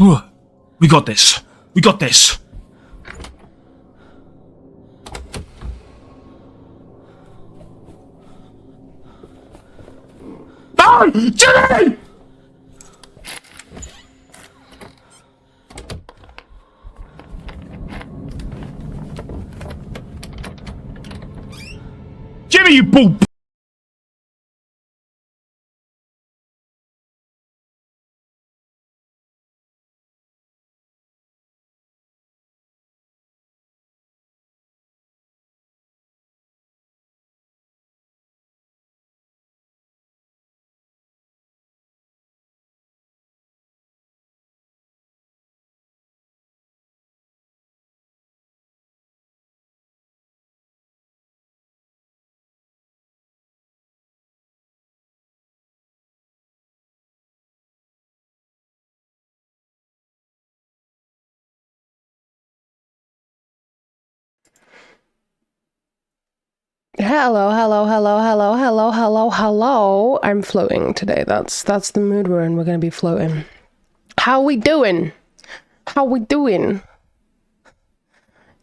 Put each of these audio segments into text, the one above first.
We got this. We got this. No! Jimmy! Jimmy, you bull... Hello. I'm floating today. That's the mood we're in. We're gonna be floating. How we doing?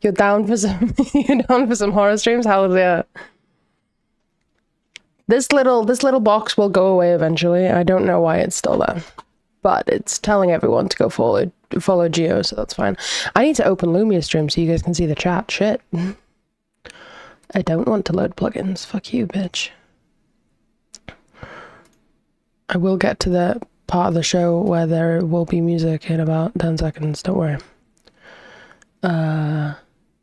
You're down for some horror streams? How's it? This little box will go away eventually. I don't know why it's still there. But it's telling everyone to go follow Geo, so that's fine. I need to open Lumia stream so you guys can see the chat. Shit. I don't want to load plugins. Fuck you, bitch. I will get to the part of the show where there will be music in about 10 seconds. Don't worry.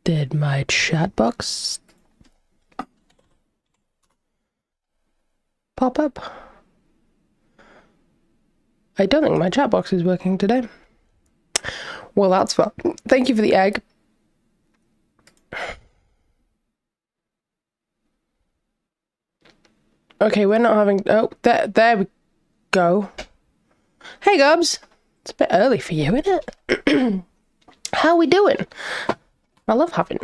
Did my chat box pop up? I don't think my chat box is working today. Well, that's fun. Thank you for the egg. Okay, we're not having... Oh, there we go. Hey, Gubs. It's a bit early for you, isn't it? How we doing? I love having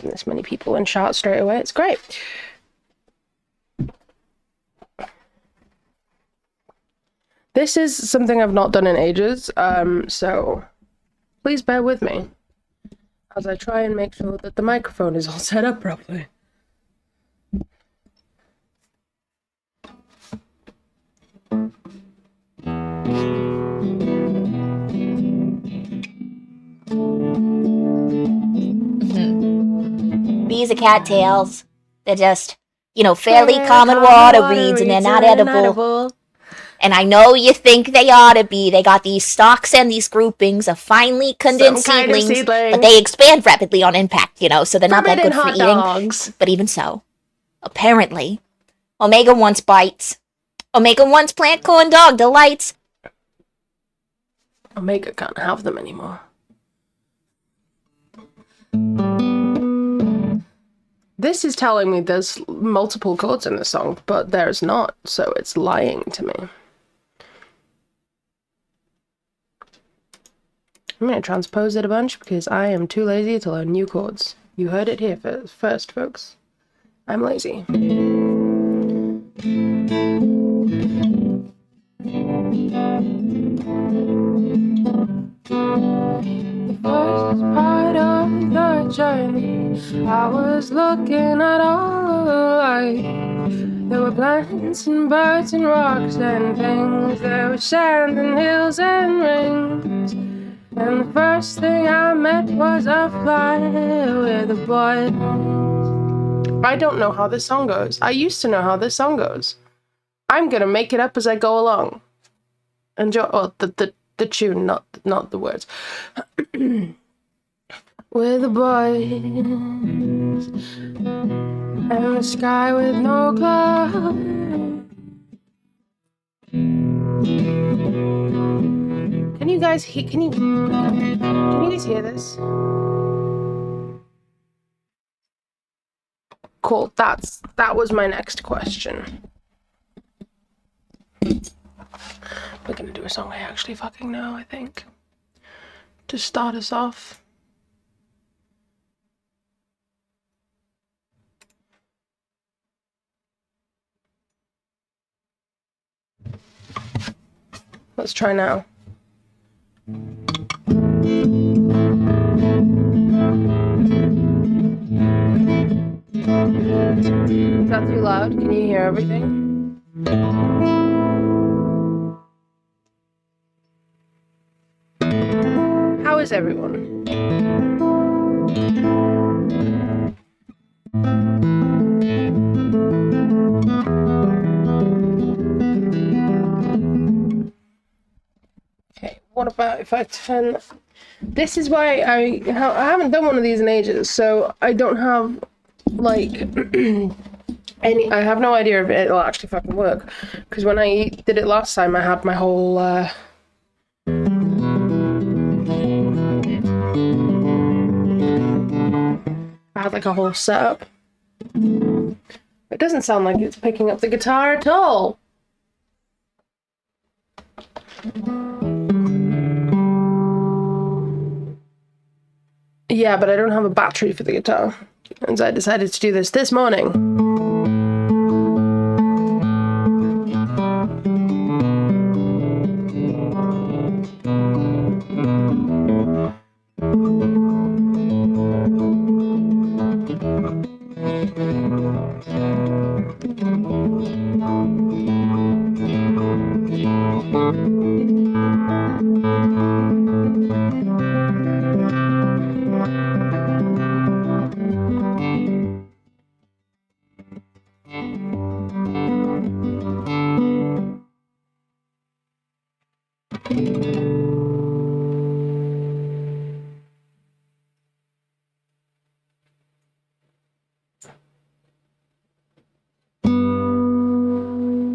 this many people in chat straight away. It's great. This is something I've not done in ages, so please bear with me as I try and make sure that the microphone is all set up properly. These are cattails. They're just, fairly common water weeds, and they're not edible. And I know you think they ought to be. They got these stalks and these groupings of finely condensed seedlings, but they expand rapidly on impact, so they're not that good for eating. Dogs. But even so, apparently, Omega wants bites. Omega wants plant corn dog delights. Omega can't have them anymore. This is telling me there's multiple chords in the song, but there's not, so it's lying to me. I'm going to transpose it a bunch because I am too lazy to learn new chords. You heard it here first, folks. I'm lazy. The first part of the journey, I was looking at all the light. There were plants and birds and rocks and things. There were sand and hills and rings. And the first thing I met was a fly with a boy. I don't know how this song goes. I used to know how this song goes. I'm gonna make it up as I go along. Enjoy. Oh, the tune, not the words. With the boys and the sky with no clouds. Can you guys hear this? Cool. That was my next question. We're gonna do a song I actually fucking know, I think, to start us off. Let's try now. Is that too loud? Can you hear everything? How is everyone? Okay, what about if I turn... This is why I haven't done one of these in ages, so I don't have, like, I have no idea if it'll actually fucking work. Because when I did it last time, I had my whole, I had, like, a whole setup. It doesn't sound like it's picking up the guitar at all. Yeah, but I don't have a battery for the guitar. And so I decided to do this morning.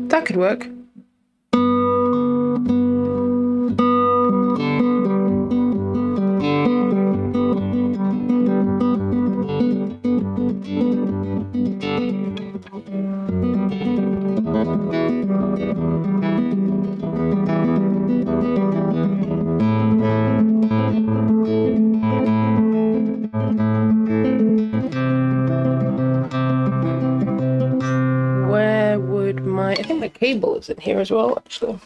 That could work. Where would my... I think my cable is in here as well, actually.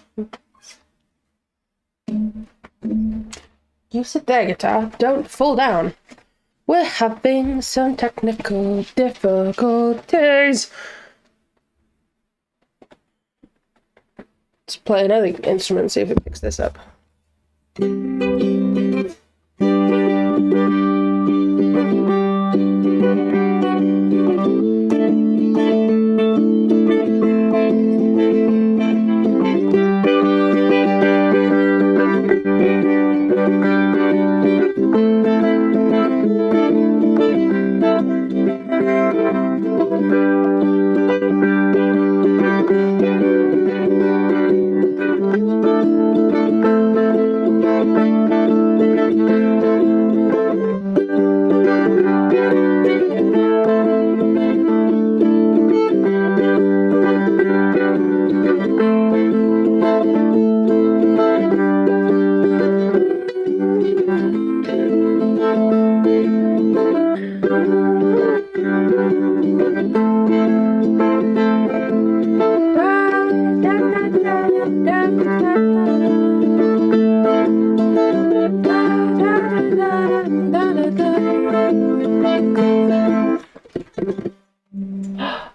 You sit there, guitar. Don't fall down. We're having some technical difficulties. Let's play another instrument, see if it picks this up.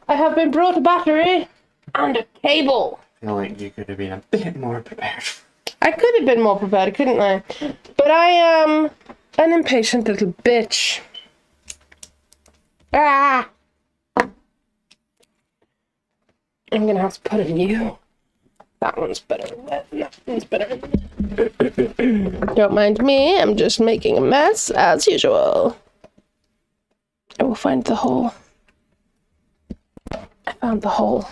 I have been brought a battery and a cable. I feel like you could have been a bit more prepared. I could have been more prepared, couldn't I? But I am an impatient little bitch. Ah! I'm gonna have to put a new. That one's better. That one's better. Don't mind me, I'm just making a mess as usual. I will find the hole. I found the hole.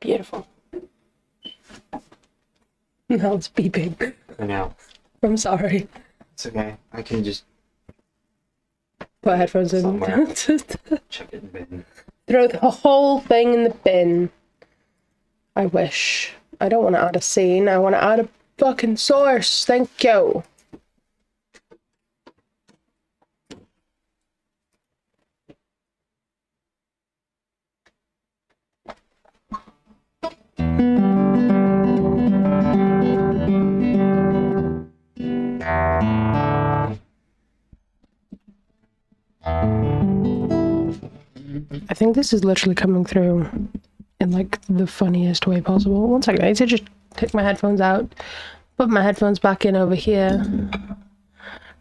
Beautiful. Now it's beeping. I know. I'm sorry. It's okay. I can just Put headphones in. Somewhere. chuck it in the bin. Throw the whole thing in the bin. I wish. I don't want to add a scene. I want to add a fucking source. Thank you. I think this is literally coming through in like the funniest way possible. One second, I need to just take my headphones out, put my headphones back in over here,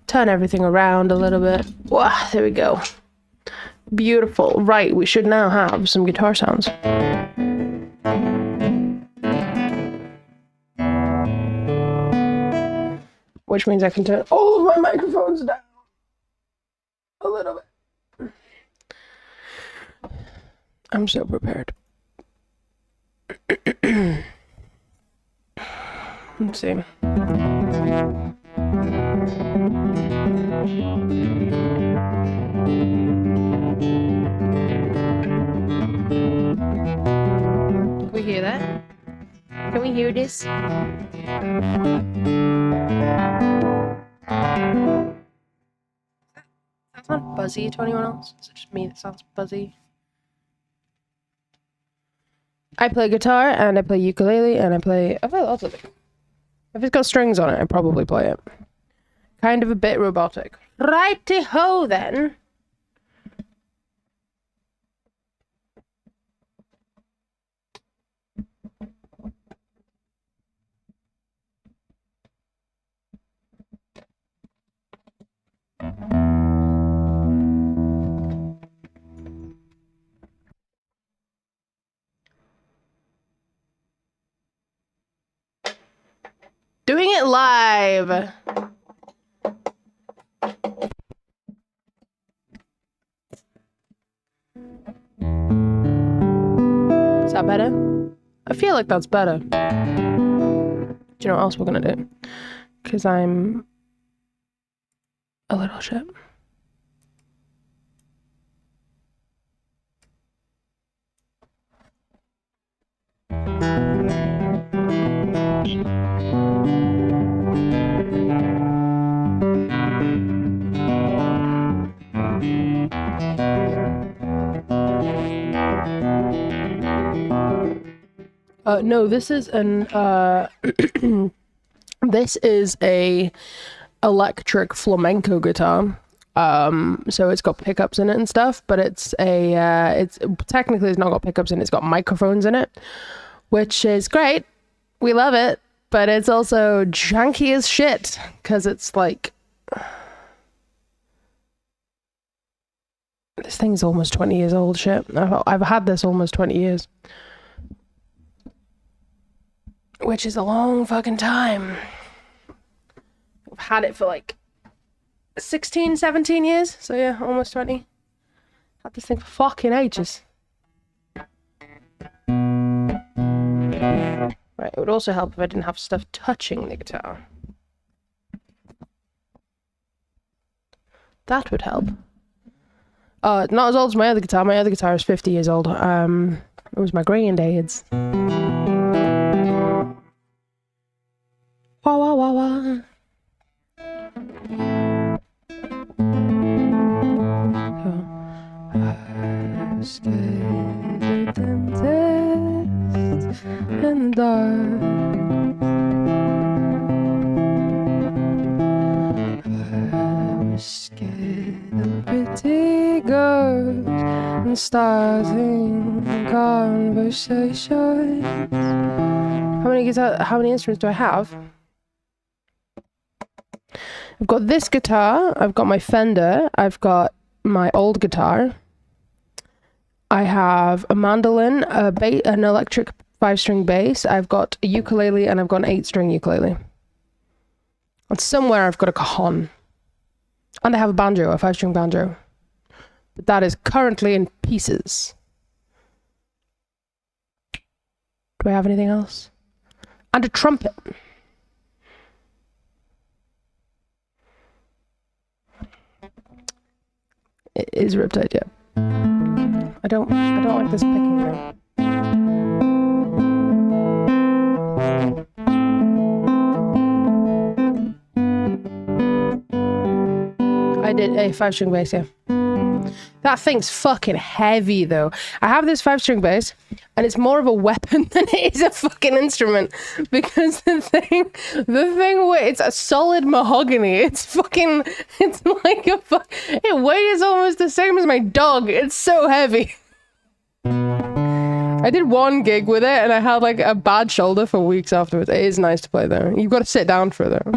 turn everything around a little bit. Wow, there we go. Beautiful. Right, we should now have some guitar sounds. Which means I can turn all of my microphones down a little bit. I'm so prepared. Let's see. Can we hear that? Can we hear this? That's not buzzy to anyone else. Is it just me that sounds buzzy? I play guitar and I play ukulele and I play lots of things. If it's got strings on it, I probably play it. Kind of a bit robotic. Righty-ho then. Doing it live. Is that better? I feel like that's better. Do you know what else we're gonna do? Because I'm a little shit. No, this is an this is a electric flamenco guitar. So it's got pickups in it and stuff, but it's technically it's not got pickups in it, it's got microphones in it, which is great. We love it, but it's also janky as shit because it's like this thing's almost 20 years old. Shit, I've had this almost 20 years. Which is a long fucking time. I've had it for like 16, 17 years. So yeah, almost 20. Had this thing for fucking ages. Right, it would also help if I didn't have stuff touching the guitar. That would help. Not as old as my other guitar. My other guitar is 50 years old. It was my granddad's. Wah wah wah wah. I scared the dentist in the dark. I was scared of pretty girls and starting conversations. How many instruments do I have? I've got this guitar, I've got my Fender, I've got my old guitar, I have a mandolin, an electric 5-string bass, I've got a ukulele, and I've got an 8-string ukulele. And somewhere I've got a cajon. And I have a banjo, a 5-string banjo. But that is currently in pieces. Do I have anything else? And a trumpet. It is Riptide, yeah. I don't like this picking though. I did a 5-string bass, yeah. That thing's fucking heavy, though. I have this 5-string bass, and it's more of a weapon than it is a fucking instrument. Because the thing, it's a solid mahogany. It's like it weighs almost the same as my dog. It's so heavy. I did one gig with it, and I had like a bad shoulder for weeks afterwards. It is nice to play, though. You've got to sit down for it, though.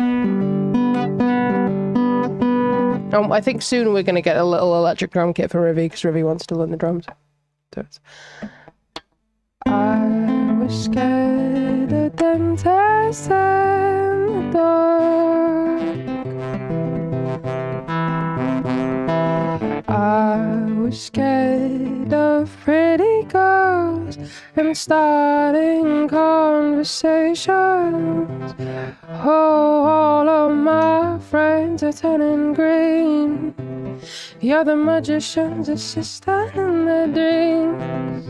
I think soon we're going to get a little electric drum kit for Rivy, because Rivy wants to learn the drums. So it's... I was scared of dentists and the dark. I was scared of pretty girls and starting conversations. Oh, all of my friends are turning green. You're the magician's assistant in their dreams.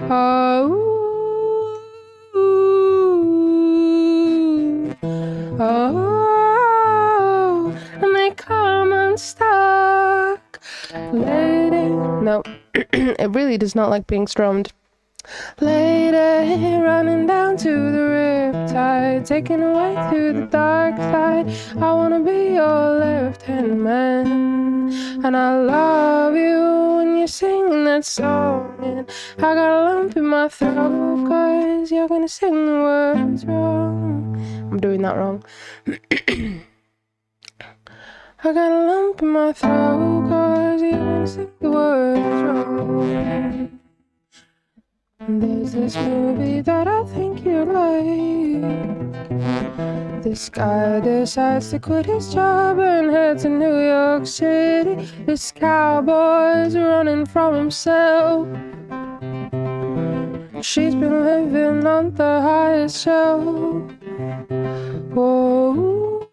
Oh, oh, and they come unstuck. Lady, no, it really does not like being strummed. Lady, running down to the riptide, taken away to the dark side. I wanna be your left-hand man, and I love you when you're singing that song. And I got a lump in my throat, 'cause you're gonna sing the words wrong. I'm doing that wrong. I got a lump in my throat, 'cause you're gonna sing the words wrong. There's this movie that I think you like. This guy decides to quit his job and head to New York City. This cowboy's running from himself. She's been living on the highest shelf. Whoa.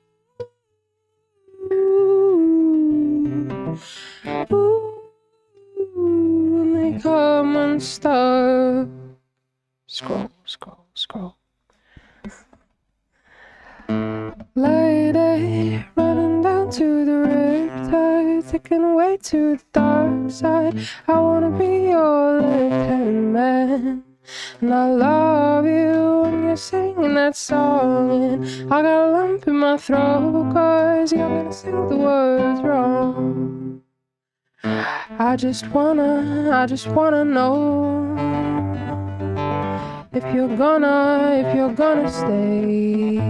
And they come unstuck. Scroll, scroll, scroll. Lady, running down to the riptide, taken away to the dark side. I wanna be your left-hand man, and I love you when you're singing that song. And I got a lump in my throat, 'cause you're gonna sing the words wrong. I just wanna know if you're gonna stay.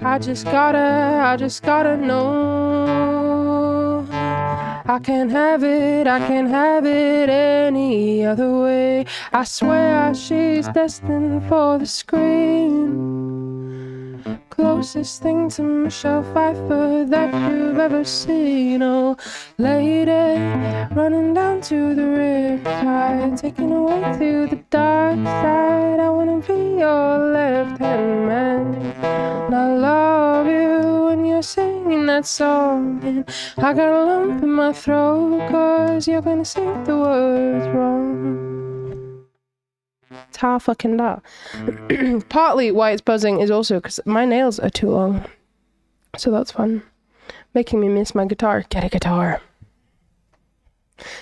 I just gotta know. I can't have it any other way. I swear she's destined for the screen. Closest thing to Michelle Pfeiffer that you've ever seen. Oh, lady, running down to the riptide, taken away to the dark side. I wanna be your left-hand man, and I love you when you're singing that song. And I got a lump in my throat, 'cause you're gonna sing the words wrong. Ta fucking da. Partly why it's buzzing is also because my nails are too long, so that's fun. Making me miss my guitar. Get a guitar.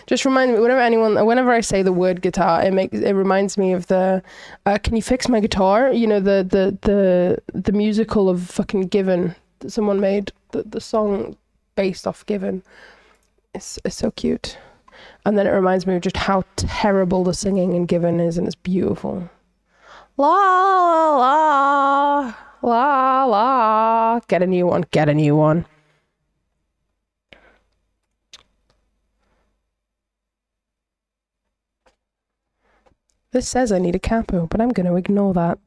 Just remind me whenever I say the word guitar, it reminds me of the Can You Fix My Guitar? You know, the musical of fucking Given that someone made, the song based off Given. It's so cute. And then it reminds me of just how terrible the singing in Given is, and it's beautiful. La la la la. Get a new one. Get a new one. This says I need a capo, but I'm going to ignore that.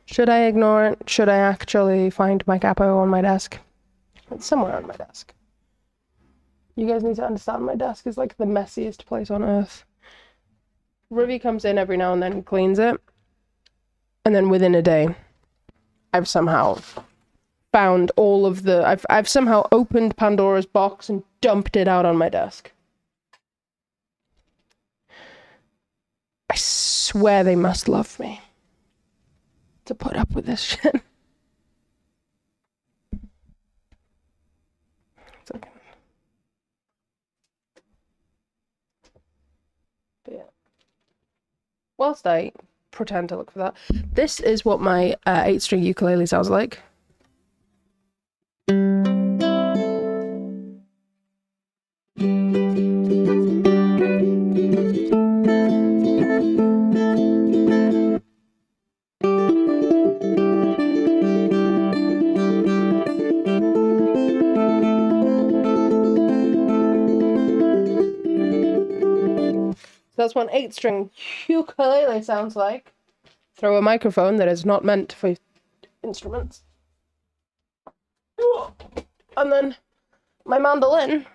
Should I ignore it? Should I actually find my capo on my desk? It's somewhere on my desk. You guys need to understand my desk is like the messiest place on earth. Rivy comes in every now and then and cleans it. And then within a day, I've somehow found all of the... I've somehow opened Pandora's box and dumped it out on my desk. I swear they must love me to put up with this shit. whilst I pretend to look for that, this is what my 8-string ukulele sounds like. That's what an 8-string ukulele sounds like. Throw a microphone that is not meant for instruments. And then my mandolin.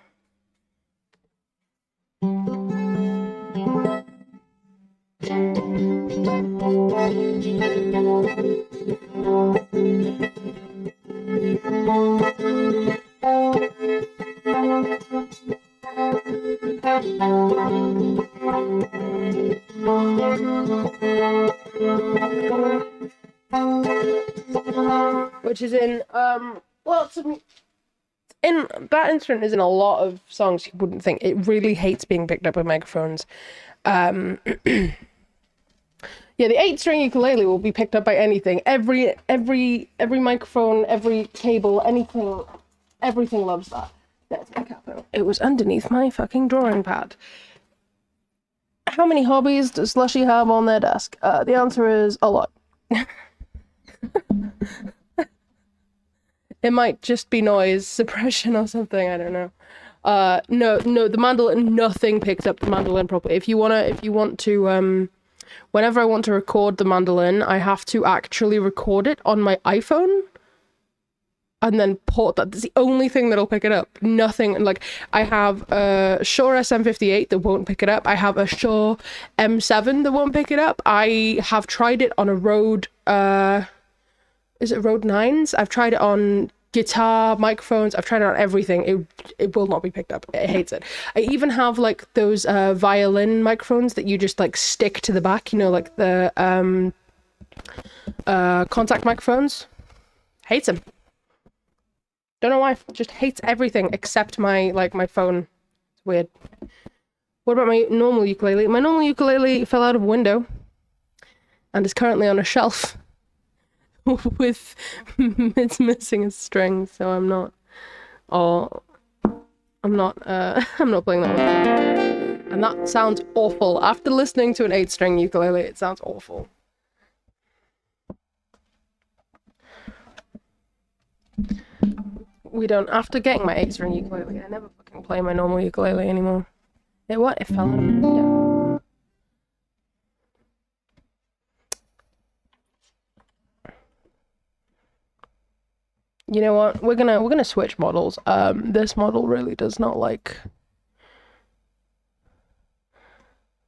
Which is in lots of that instrument is in a lot of songs you wouldn't think. It really hates being picked up with microphones. Yeah, the 8-string ukulele will be picked up by anything. Every microphone, every cable, anything, everything loves that. That's my capo. It was underneath my fucking drawing pad. How many hobbies does Slushy have on their desk? The answer is a lot. It might just be noise suppression or something, I don't know. No, the mandolin, nothing picks up the mandolin properly. If you want to, whenever I want to record the mandolin, I have to actually record it on my iPhone and then port that. That's the only thing that'll pick it up. Nothing, like, I have a Shure SM58 that won't pick it up. I have a Shure M7 that won't pick it up. I have tried it on a Rode, is it Rode 9s? I've tried it on guitar, microphones, I've tried it on everything. It will not be picked up. It hates it. I even have like those violin microphones that you just like stick to the back, you know, like the contact microphones. Hates them. Don't know why, just hates everything except my phone. It's weird. What about my normal ukulele? My normal ukulele fell out of a window and is currently on a shelf with it's missing a string, so I'm not playing that one. And that sounds awful. After listening to an 8-string ukulele, it sounds awful. After getting my 8-string ukulele, I never fucking play my normal ukulele anymore. It fell out of a window. You know what? We're gonna switch models. This model really does not like.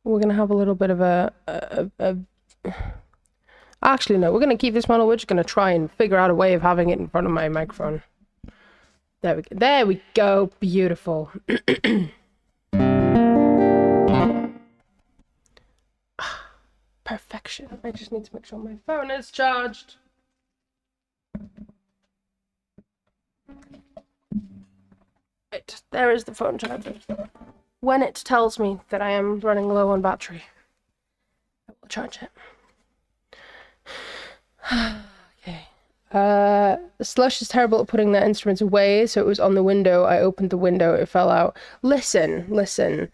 We're gonna have a little bit of a. Actually, no. We're gonna keep this model. We're just gonna try and figure out a way of having it in front of my microphone. There we go. There we go. Beautiful. Perfection. I just need to make sure my phone is charged. There is the phone charger. When it tells me that I am running low on battery, I will charge it. Okay. Slush is terrible at putting their instruments away, so it was on the window. I opened the window, it fell out. Listen.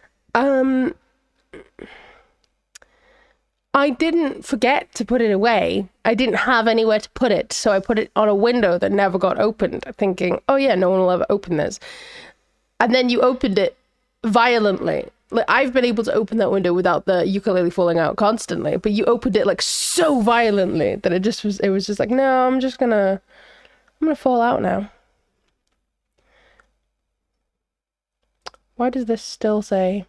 I didn't forget to put it away. I didn't have anywhere to put it, so I put it on a window that never got opened, thinking, oh yeah, no one will ever open this. And then you opened it violently. Like, I've been able to open that window without the ukulele falling out constantly, but you opened it like so violently that it was just like, no, I'm gonna fall out now. Why does this still say?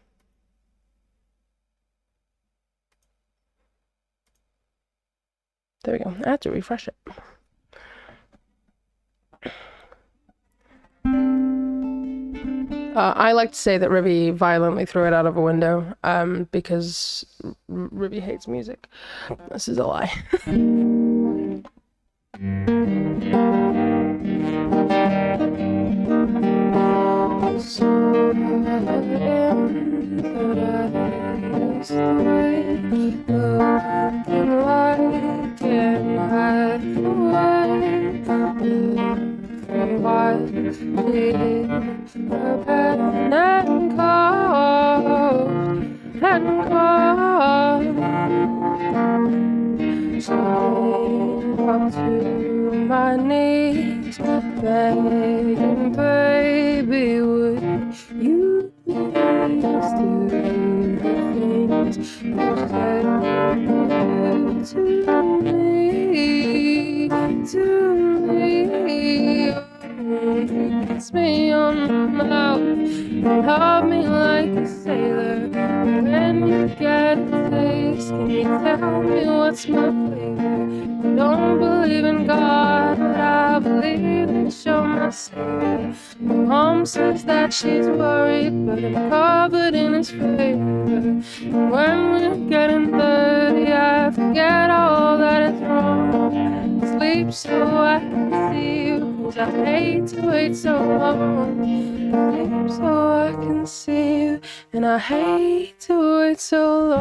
There we go. I have to refresh it. I like to say that Ribby violently threw it out of a window, because Ribby hates music. This is a lie. So while did the pen and cold and cold. So up to my knees, begging, baby, would you please do the things you said to me, to me? Kiss me on the mouth and hug me like a sailor. When you get a taste, can you tell me what's my flavor? I don't believe in God, but I believe that you're my savior. My mom says that she's worried, but I'm covered in His favor. And when we're getting dirty, I forget all that is wrong. Sleep so I can see you, 'cause I hate to wait so long. Sleep so I can see you, and I hate to wait so long.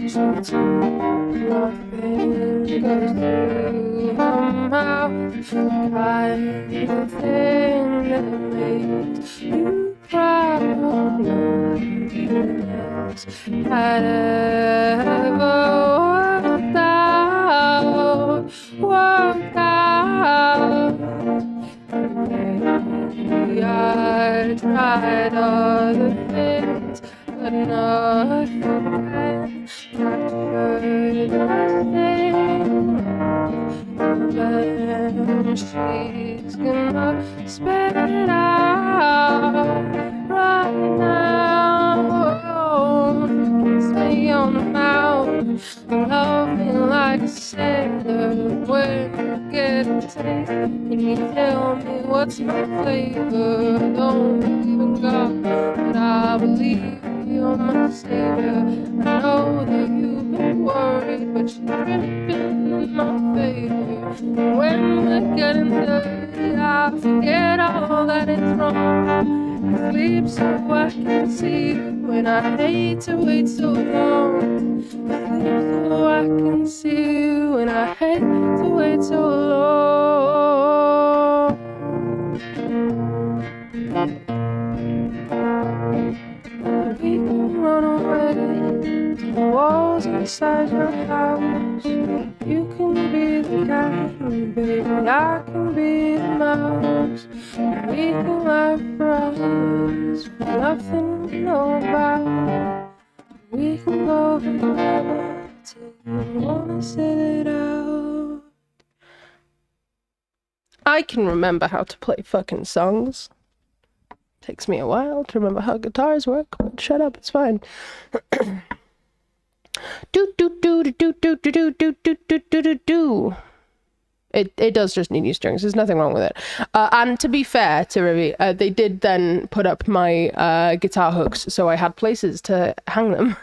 She took my fingers through her mouth, the kind of thing that makes you proud. Nothing else had ever worked out, worked out. Maybe I tried other things, but nothing can capture the thing. And then she's gonna spit it out right now. Kiss me on the mouth, love me like a sailor. When you get a taste, can you tell me what's my flavor? Don't believe in God, but I believe you're my savior. I know that you've been worried, but you're dripping in my favor. When we're getting dirty, I forget all that is wrong. I sleep so I can see you, and I hate to wait so long. I sleep so I can see you, and I hate to wait so long. We can run away to the walls inside your house. You can be the cat, and baby, I can be the mouse. And we can laugh for hours for nothing to know about. We can go forever till you wanna sit it out. I can remember how to play fucking songs. Takes me a while to remember how guitars work, but shut up, it's fine. Do do do do do do do do do do do do do. It does just need new strings. There's nothing wrong with it. And to be fair to Rivi, they did then put up my guitar hooks, so I had places to hang them.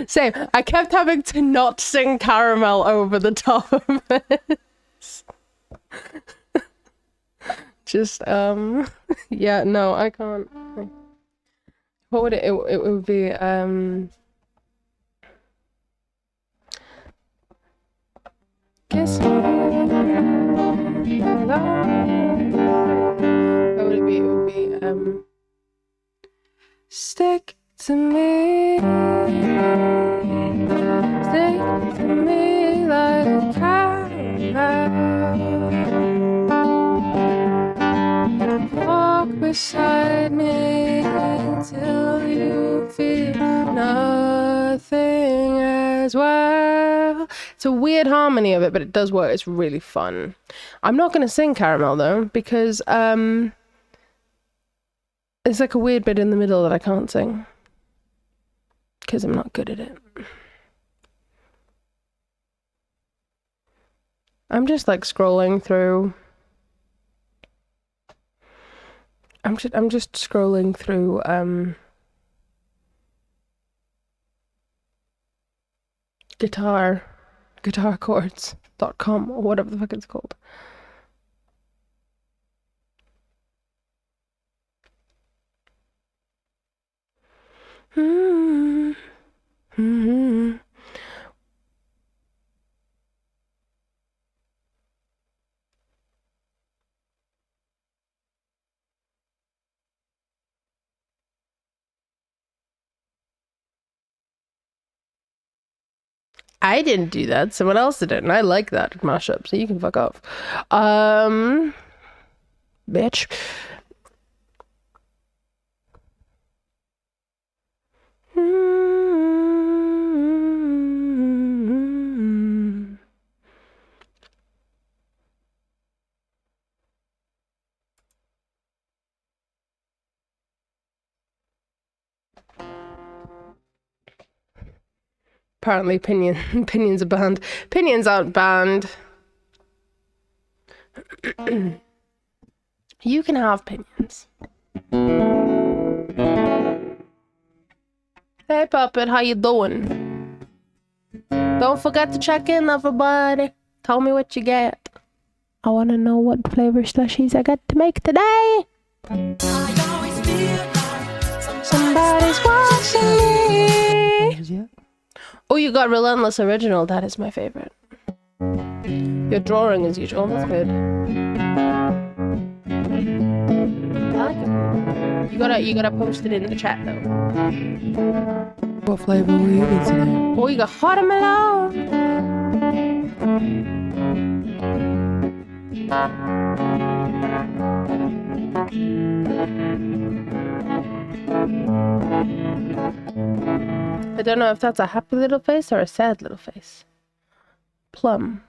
Same. I kept having to not sing Caramel over the top of it. Just yeah, no, I can't. What would it would be kiss me. What would it be? It would be stick to me. Stick to me like a caramel. Walk beside me until you feel nothing as well. It's a weird harmony of it, but it does work. It's really fun. I'm not going to sing Caramel though, because there's like a weird bit in the middle that I can't sing. Because I'm not good at it. I'm just like scrolling through. I'm just scrolling through guitarchords.com or whatever the fuck it's called. I didn't do that. Someone else did it, and I like that mashup, so you can fuck off. Bitch. Apparently opinions are banned. Opinions aren't banned. You can have opinions. Hey Puppet, how you doing? Don't forget to check in, everybody. Tell me what you get. I want to know what flavor slushies I got to make today. Somebody's watching me. Oh, you got Relentless Original. That is my favorite. Your drawing as usual. That's good. I like it. You gotta post it in the chat though. What flavor will you eat today? Oh, you got watermelon. I don't know if that's a happy little face or a sad little face. Plum.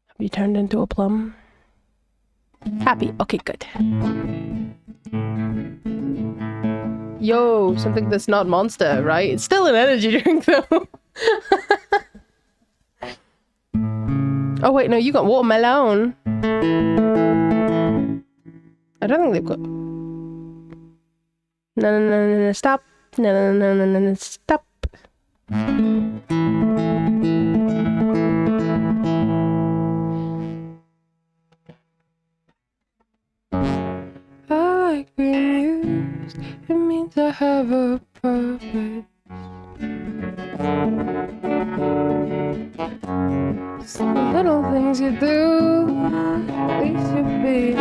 Have you turned into a plum? Happy. Okay, good. Yo, something that's not Monster, right? It's still an energy drink, though. Oh, wait, no, you got watermelon. I don't think they've got... No, stop. No, stop. I like being used. It means I have a purpose. Some little things you do, at least you're being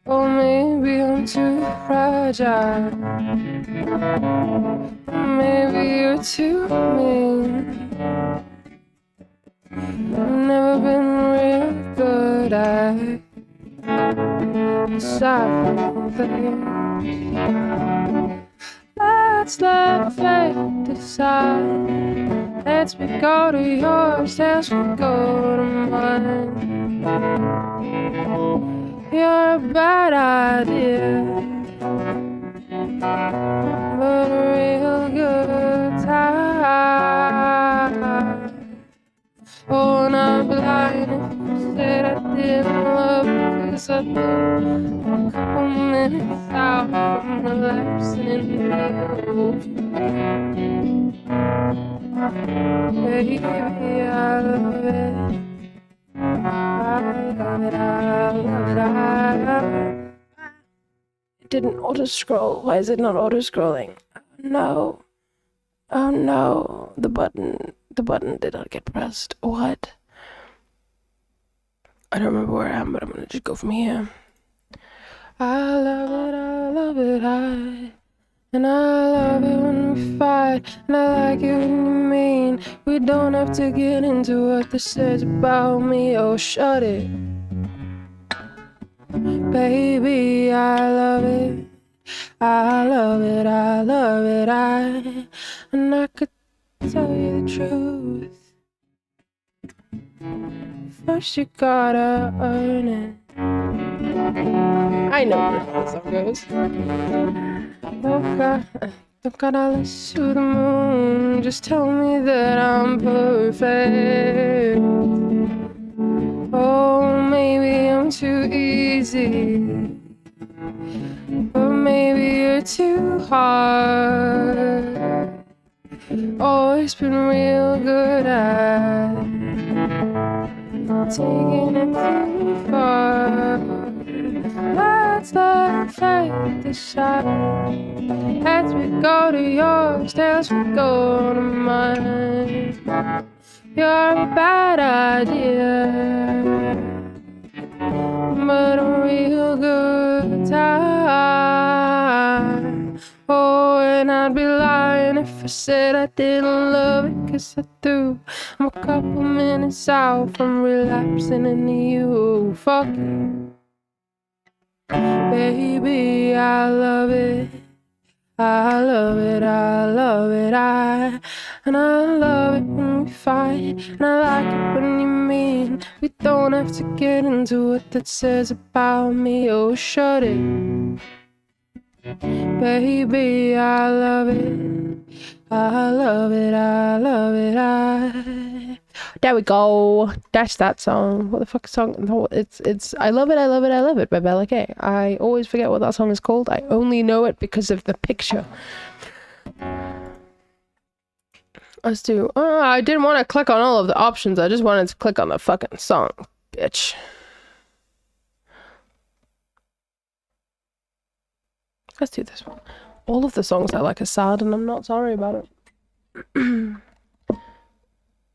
or maybe I'm too fragile. Maybe you're too mean. I've never been real good at deciphering things. Let's let fate decide. Let's go to yours as we go to mine. You're a bad idea, but a real good time. Oh, and I'm blind if you said I didn't love you, 'cause I do. A couple minutes out from relapsing into you. Baby, I love it. I love it, I love it, I love it. It didn't auto-scroll. Why is it not auto-scrolling? No. Oh no. The button did not get pressed. What? I don't remember where I am, but I'm gonna just go from here. I love it, and I love it when we fight, and I like it when you mean. We don't have to get into what this says about me. Oh, shut it. Baby, I love it. I love it, I love it, and I could tell you the truth. First you gotta earn it. I know where the song goes. Don't gotta listen to the moon. Just tell me that I'm perfect. Oh, maybe I'm too easy, but maybe you're too hard. Always been real good at taking it too far. Let's let fate decide. As we go to yours, as we go to mine. You're a bad idea, but a real good time. Oh, if I said I didn't love it, 'cause I do. I'm a couple minutes out from relapsing into you. Fuck you. Baby, I love it. I love it, I love it, and I love it when we fight, and I like it when you mean. We don't have to get into what that says about me, oh shut it. Baby, I love it, I love it, I love it, There we go. That's that song. What the fuck song? No, it's I love it, I love it, I love it by Bella K. I always forget what that song is called. I only know it because of the picture. Let's do. I didn't want to click on all of the options. I just wanted to click on the fucking song, bitch. Let's do this one. All of the songs I like are sad, and I'm not sorry about it.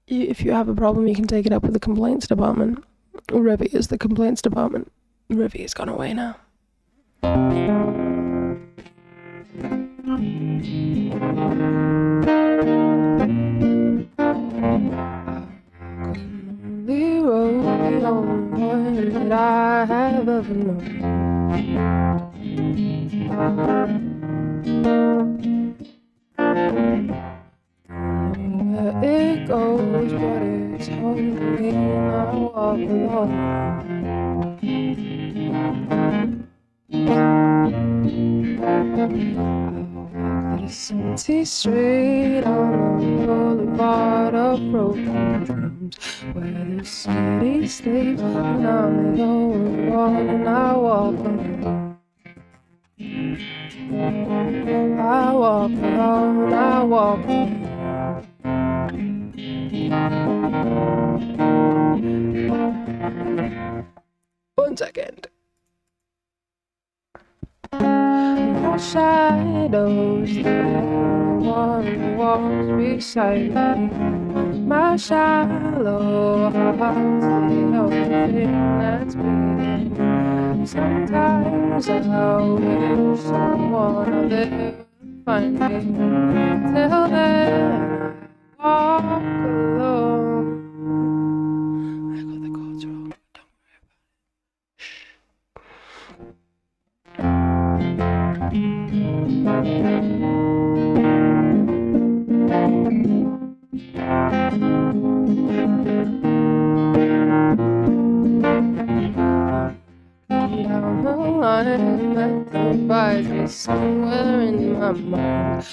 If you have a problem, you can take it up with the complaints department. Revy is the complaints department. Revy has gone away now. The road, the only one that I have ever known. Where it goes, but it's holding me, and I walk alone. I walk this empty street on a boulevard of broken dreams, where the city sleeps, and I'm the only one, and I walk alone. I walk alone, I walk alone. 1 second. My shadow's the only one who walks beside me. My shallow heart's the only thing that's beating. Sometimes I wish someone out there would find me. Till then I walk alone. I got the chords wrong, but don't worry about it. Shh. Down the line that divides me somewhere in my mind,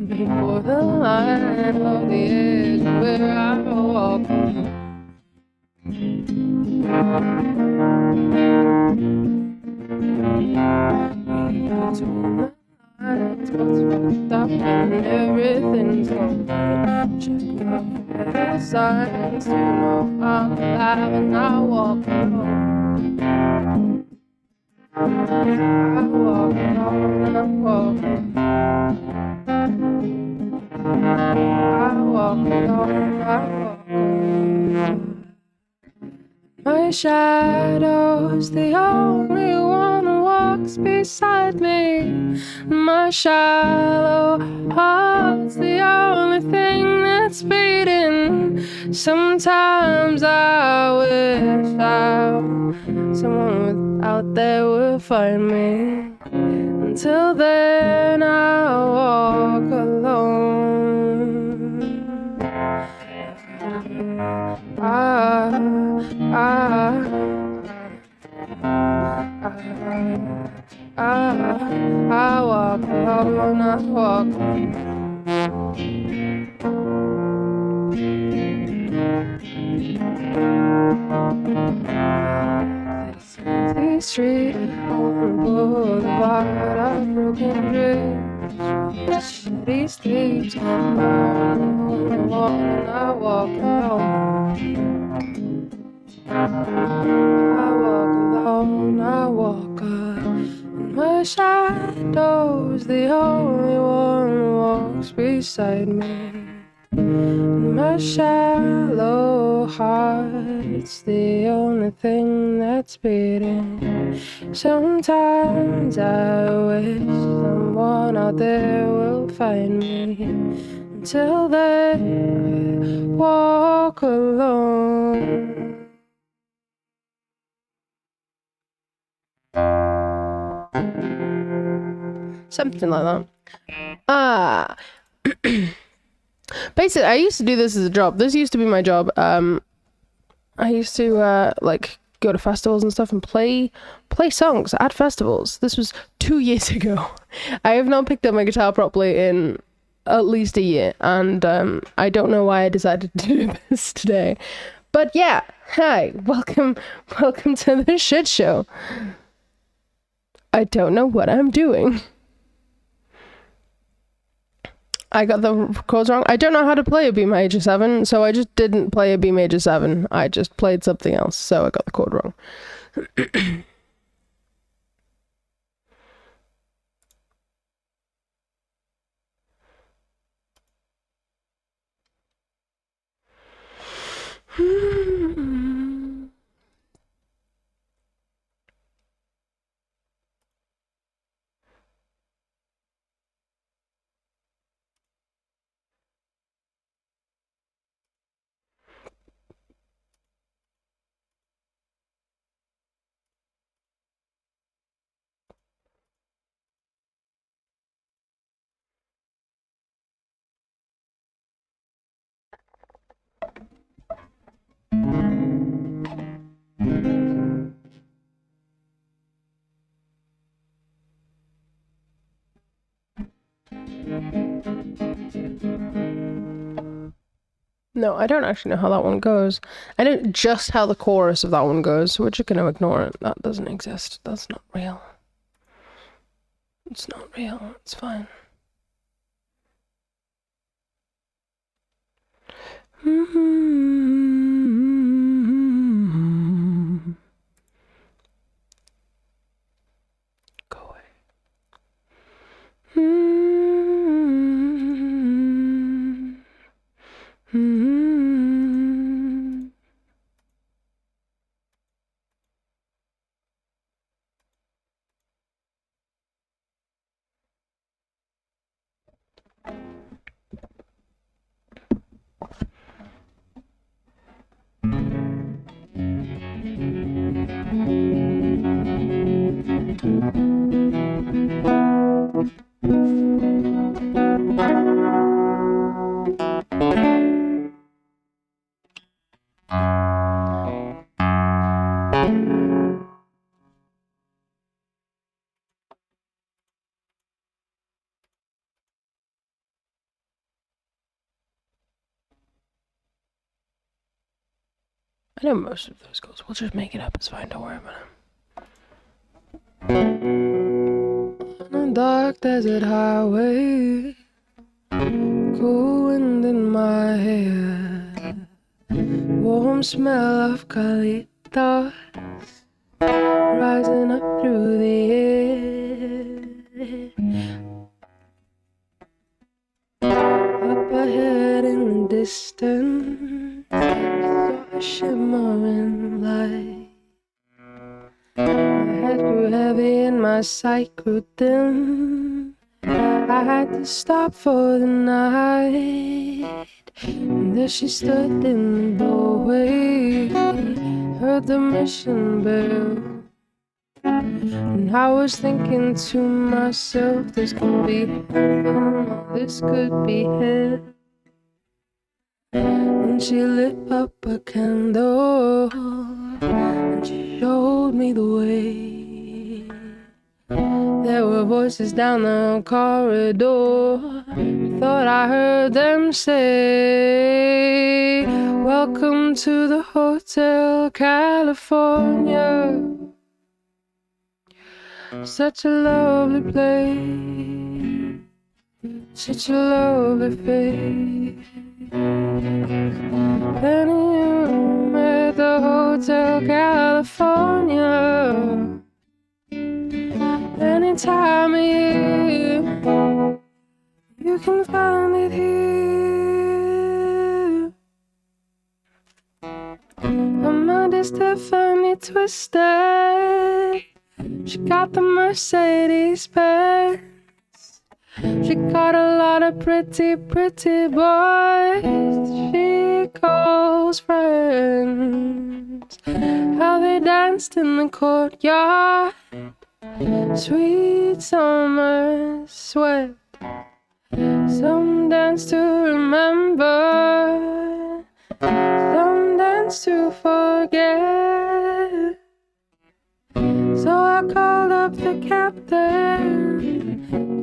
before the line of the edge where I walk alone. Between the lines, what's fucked up and everything's gone right. Check my vital signs to know I'm alive, and I walk alone. I walk alone, I walk alone. I walk alone, I walk alone. My shadow's the only one who walks beside me. My shallow heart's the only thing that's beating. Sometimes I wish someone out there would find me. Until then I walk alone. I walk alone, I walk alone. This empty street on the boulevard of broken dreams, shitty sleeps, I'm on the wall, and I walk alone. I walk alone, I walk alone. My shadow's the only one who walks beside me. My shallow heart's the only thing that's beating. Sometimes I wish someone out there will find me. Until then, I walk alone. Something like that. Basically, I used to do this as a job. This used to be my job. I used to like go to festivals and stuff and play songs at festivals. This was 2 years ago. I have not picked up my guitar properly in at least a year, and I don't know why I decided to do this today. But yeah, hi, welcome to the shit show. I don't know what I'm doing. I got the chords wrong. I don't know how to play a B major 7, so I just didn't play a B major 7. I just played something else, so I got the chord wrong. No, I don't actually know how that one goes. I know just how the chorus of that one goes, so we're just gonna ignore it. That doesn't exist. That's not real. It's not real. It's fine. Go away. I know most of those goals. We'll just make it up. It's fine. Don't worry about it. On a dark desert highway, cool wind in my hair, warm smell of calitos rising up through the air. Up ahead in the distance, saw a shimmering light. My head grew heavy and my sight grew dim. I had to stop for the night. And there she stood in the doorway, heard the mission bell. And I was thinking to myself, this could be heaven, or this could be hell. And she lit up a candle and she showed me the way. There were voices down the corridor, thought I heard them say, welcome to the Hotel California. Such a lovely place, such a lovely face. Any room at the Hotel California, any time of year, you can find it here. is Tiffany twisted. She got the Mercedes Benz. She got a lot of pretty, pretty boys. She calls friends. How they danced in the courtyard. Sweet summer sweat. Some dance to remember. Some dance to forget. So I called up the captain.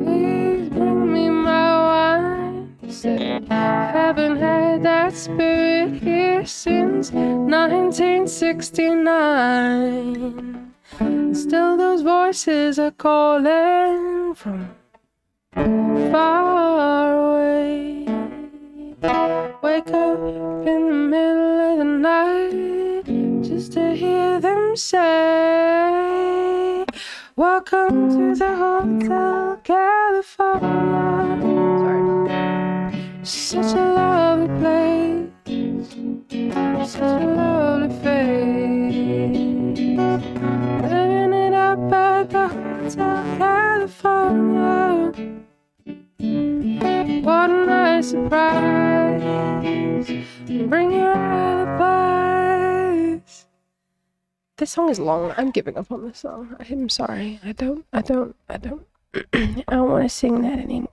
Please bring me my wine. Said, haven't had that spirit here since 1969. And still those voices are calling from far away. Wake up in the middle of the night just to hear them say, welcome to the Hotel California. Sorry. Such a lovely place. Such a lovely face. Living it up at the Hotel California. What a nice surprise. Bring your alibis. This song is long. I'm giving up on this song. I'm sorry. I don't I don't want to sing that anymore.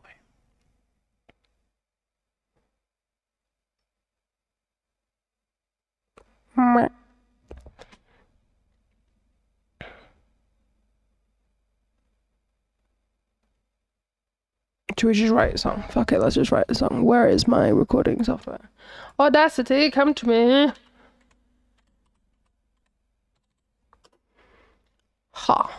Should we just write a song? Fuck it, let's just write a song. Where is my recording software? Audacity, come to me. Ha.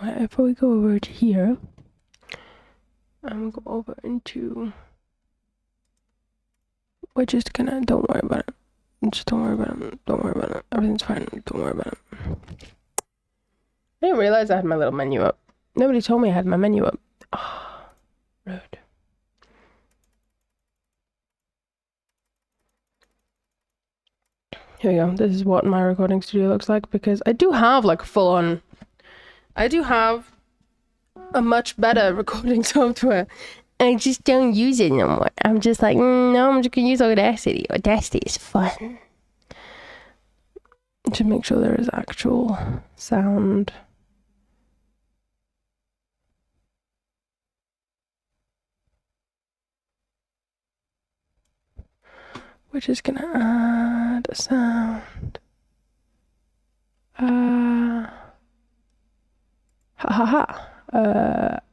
Right, if we go over to here, and we go over into... We're just gonna, don't worry about it. Just don't worry about it. Don't worry about it. Everything's fine. Don't worry about it. I didn't realize I had my little menu up. Nobody told me I had my menu up. Oh, rude. Here we go. This is what my recording studio looks like, because I do have like full on... I do have a much better recording software. I just don't use it no more. I'm just like, no, I'm just gonna use Audacity. Audacity is fun. To make sure there is actual sound. We're just gonna add a sound.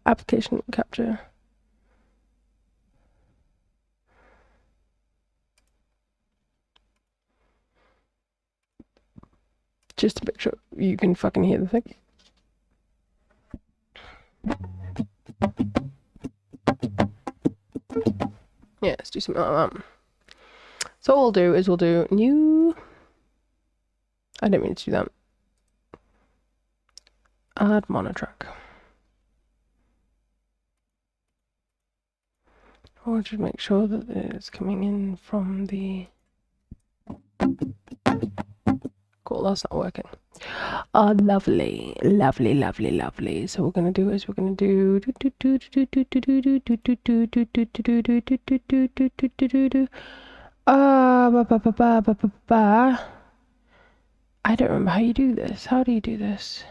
Application capture. Just to make sure you can fucking hear the thing. Yeah, let's do something like that. So what we'll do is we'll do new... I didn't mean to do that. Add monotrack. We'll just make sure that it's coming in from the... Cool, that's not working. Oh, lovely, lovely, lovely, lovely. So what we're gonna do is we're gonna do. I don't remember how you do this. How do you do this?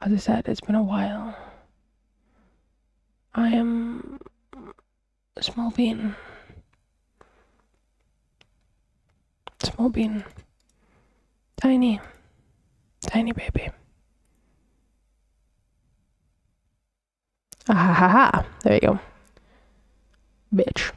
As I said, it's been a while. I am a small bean. Small bean. Tiny. Tiny baby. Ah ha ha ha. There you go. Bitch.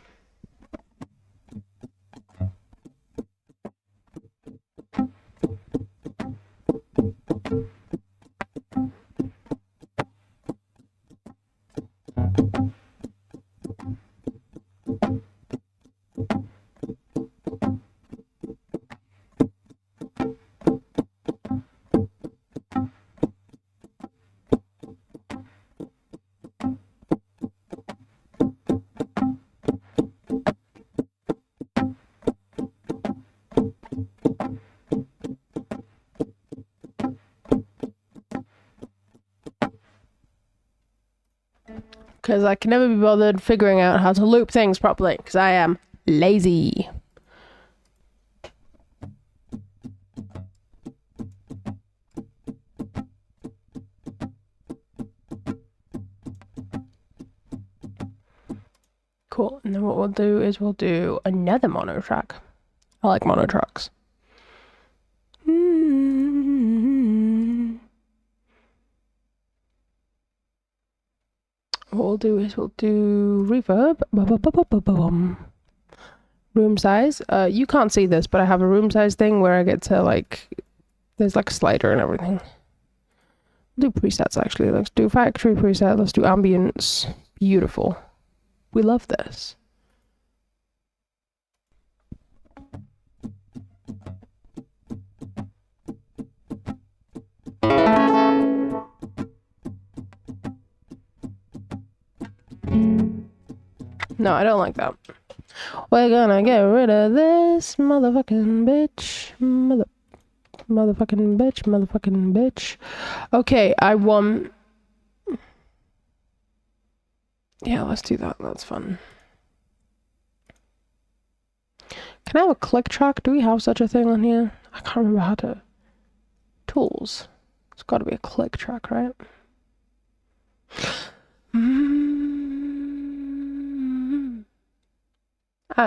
Because I can never be bothered figuring out how to loop things properly. Because I am lazy. Cool. And then what we'll do is we'll do another mono track. I like mono tracks. What we'll do is we'll do reverb. Room size. You can't see this, but I have a room size thing where I get to like, there's like a slider and everything. Do presets actually. Let's do factory preset. Let's do ambience. Beautiful. We love this. No, I don't like that. We're gonna get rid of this motherfucking bitch. Motherfucking bitch. Okay, I want... Yeah, let's do that. That's fun. Can I have a click track? Do we have such a thing on here? I can't remember how to... Tools. It's gotta be a click track, right?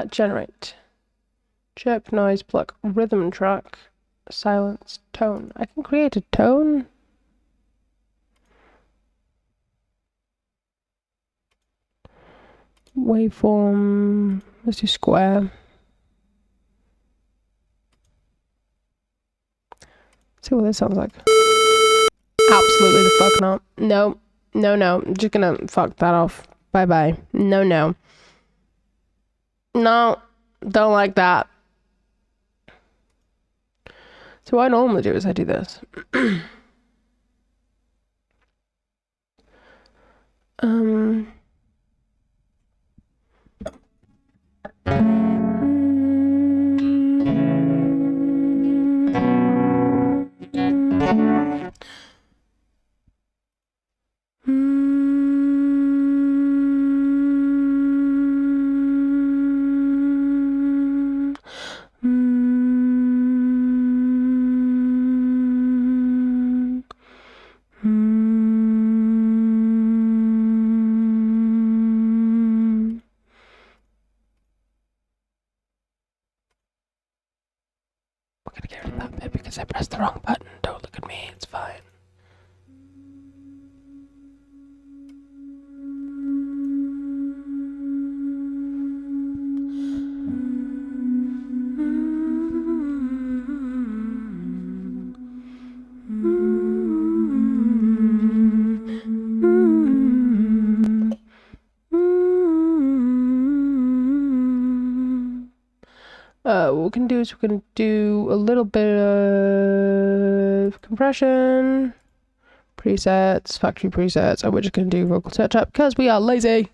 Generate. Chirp, noise, pluck, rhythm track, silence, tone. I can create a tone. Waveform. Let's do square. See what this sounds like. Absolutely the fuck not. No. No. I'm just gonna fuck that off. Bye bye. No. No. Don't like that. So what I normally do is I do this. We're gonna get rid of that bit because I pressed the wrong button. Don't look at me, it's fine. What we can do is we can do a little bit of compression, presets, factory presets, and we're just going to do vocal setup because we are lazy.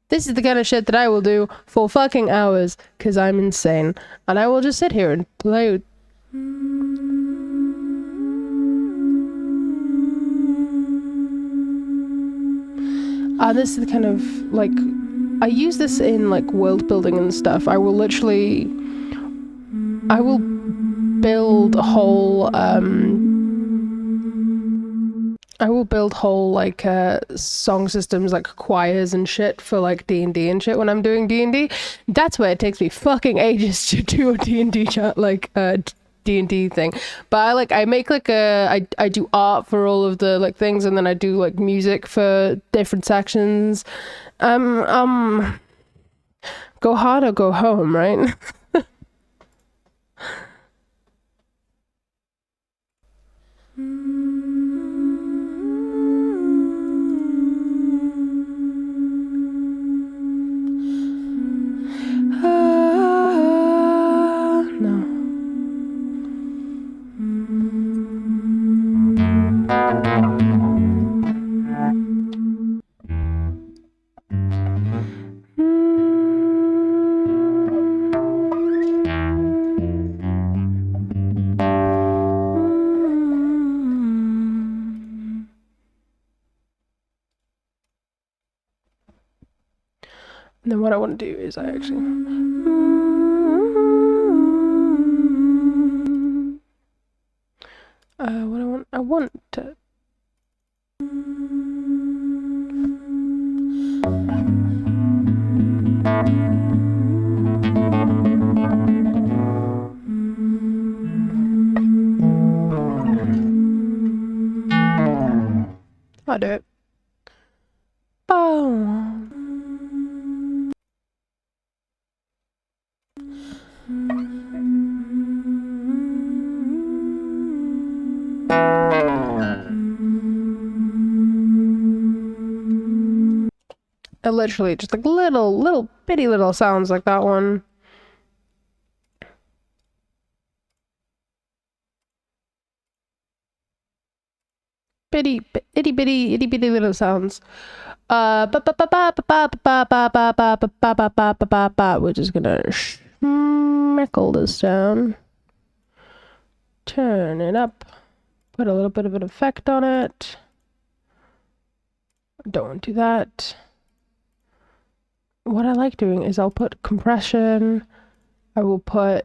This is the kind of shit that I will do for fucking hours because I'm insane. And I will just sit here and play. This is the kind of, like, I use this in, like, world building and stuff. I will build whole, like song systems, like choirs and shit for like D&D and shit when I'm doing D&D. That's where it takes me fucking ages to do a D&D chat, like D&D thing. But I make like I do art for all of the like things, and then I do like music for different sections. Go hard or go home, right? And then what I want to do is I actually... what I want to... I'll do it. Boom. Literally just like little bitty little sounds like that one. Itty bitty little sounds. We're just gonna schmeckle this down. Turn it up. Put a little bit of an effect on it. Don't do that. What I like doing is I'll put compression. I'll put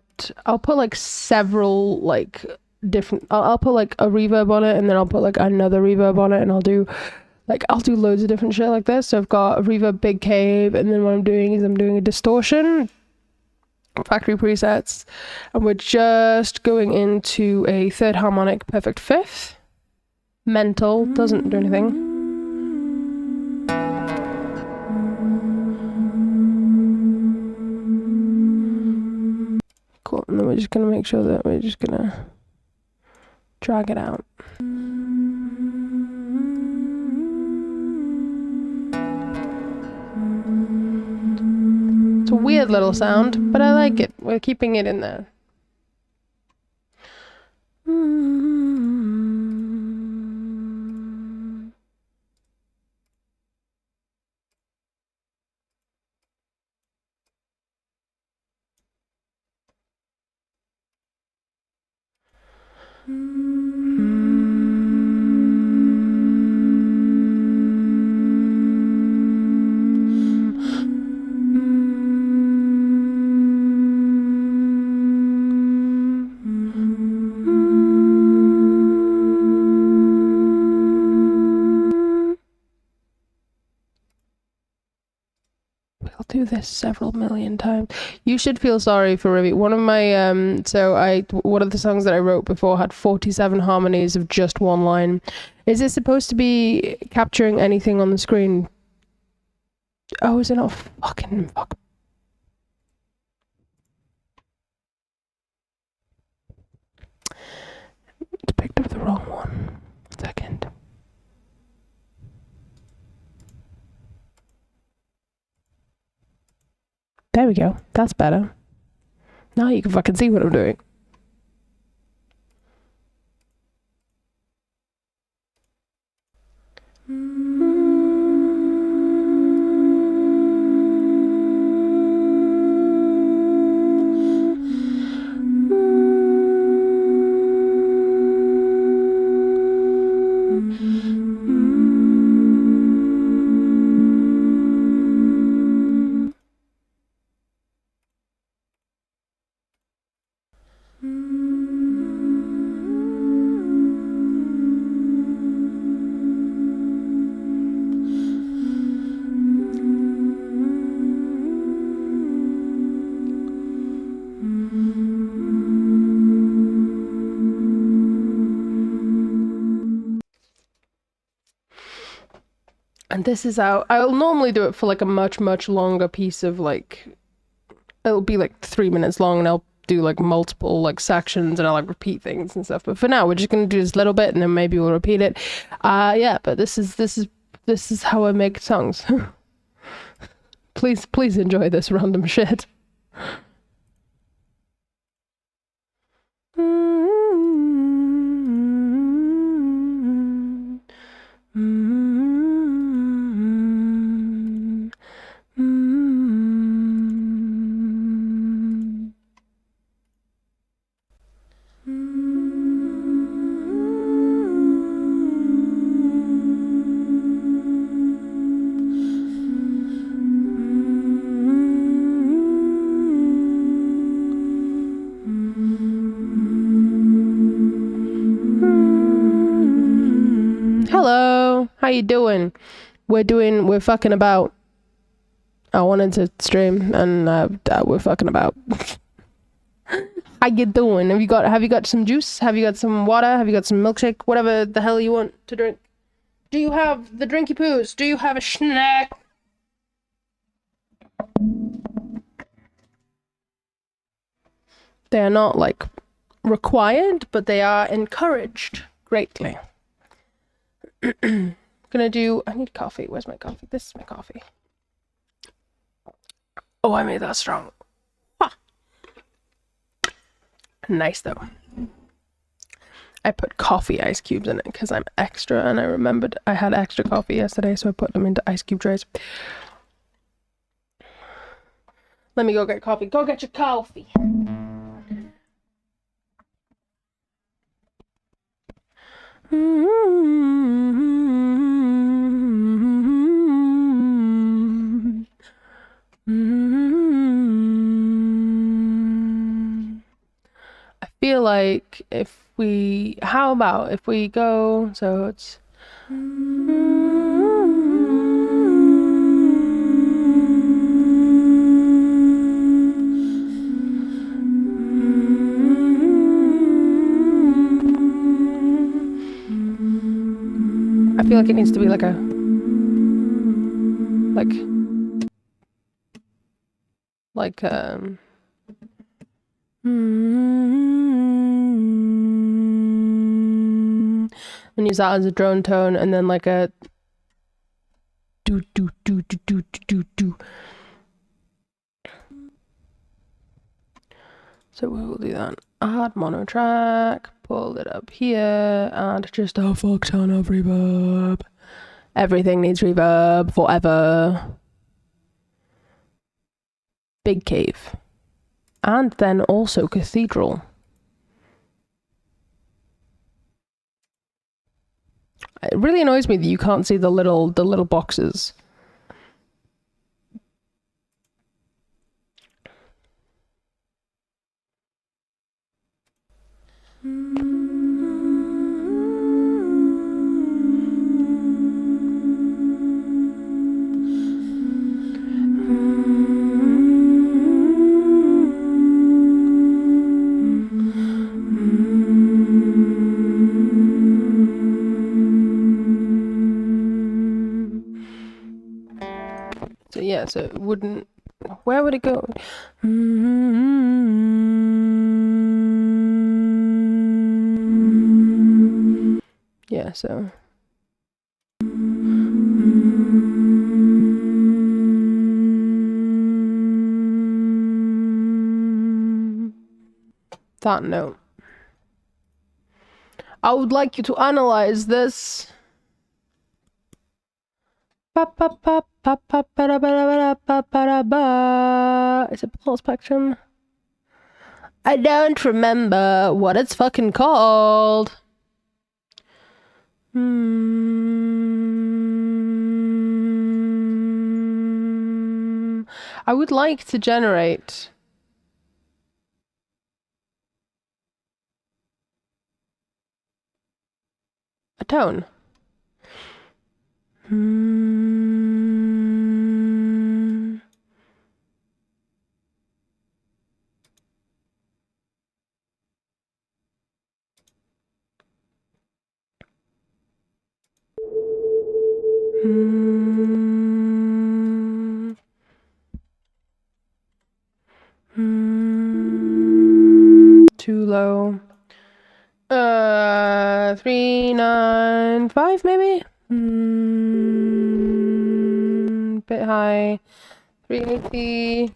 like several like different, I'll put like a reverb on it, and then I'll put like another reverb on it, and I'll do loads of different shit like this. So I've got a reverb big cave, and then what I'm doing is I'm doing a distortion, factory presets, and we're just going into a third harmonic perfect fifth. Mental, doesn't do anything. Cool, and then we're just gonna make sure that we're just gonna drag it out. It's a weird little sound, but I like it. We're keeping it in there. We'll do this several million times. You should feel sorry for Rivi. One of my one of the songs that I wrote before had 47 harmonies of just one line. Is it supposed to be capturing anything on the screen? Oh, is it not? Fucking fuck. It's picked up the wrong one. 1 second. There we go. That's better. Now you can fucking see what I'm doing. And this is how I'll normally do it for like a much longer piece of like, it'll be like 3 minutes long, and I'll do like multiple like sections, and I'll like repeat things and stuff. But for now, we're just gonna do this little bit, and then maybe we'll repeat it. Yeah, but this is how I make songs. Please enjoy this random shit. How you doing? We're fucking about. I wanted to stream and we're fucking about. How you doing? Have you got some juice? Have you got some water? Have you got some milkshake? Whatever the hell you want to drink. Do you have the drinky poos? Do you have a snack? They are not like required, but they are encouraged greatly. Gonna do. I need coffee. Where's my coffee? This is my coffee. Oh, I made that strong. Ha. Nice though. I put coffee ice cubes in it because I'm extra, and I remembered I had extra coffee yesterday, so I put them into ice cube trays. Let me go get coffee. Go get your coffee. I feel like how about if we go, so it's I feel like it needs to be like a and use that as a drone tone, and then like a do do do do do do do. So we will do that. Add mono track, pull it up here, and just a fuck ton of reverb. Everything needs reverb forever. Big cave. And then also cathedral. It really annoys me that you can't see the little boxes. So yeah, so it wouldn't. Where would it go? Yeah, so. That note. I would like you to analyze this. Is it pulse spectrum? I don't remember what it's fucking called. I would like to generate a tone. Too low. 395 maybe? Bit high. 380.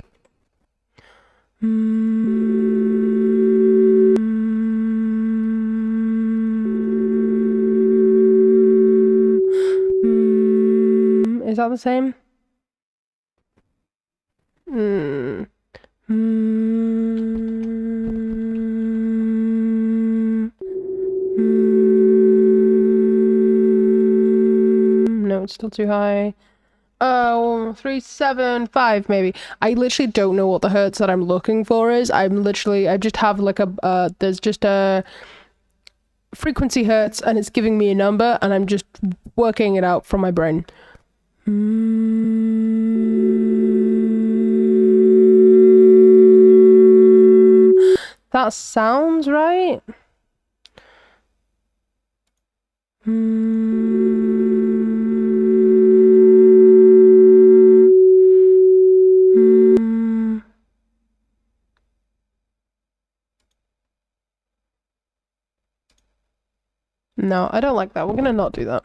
Is that the same? No, it's still too high. Oh, 375 maybe. I literally don't know what the hertz that I'm looking for is. I just have like there's just a frequency hertz and it's giving me a number and I'm just working it out from my brain. That sounds right. No, I don't like that. We're gonna not do that.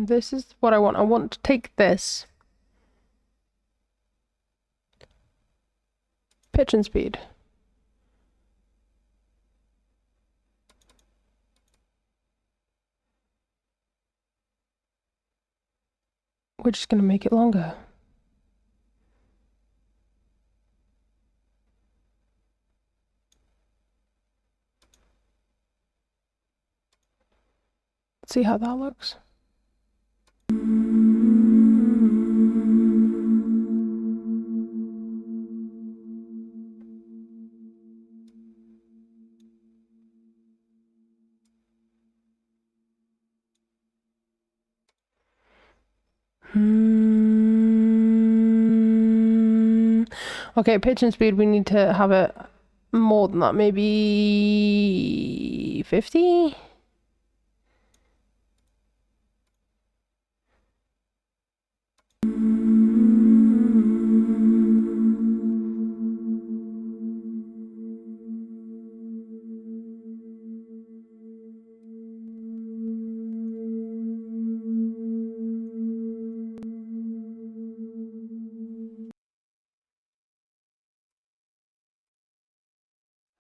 This is what I want. I want to take this. Pitch and speed. We're just gonna make it longer. See how that looks. Okay, pitch and speed, we need to have it more than that, maybe 50?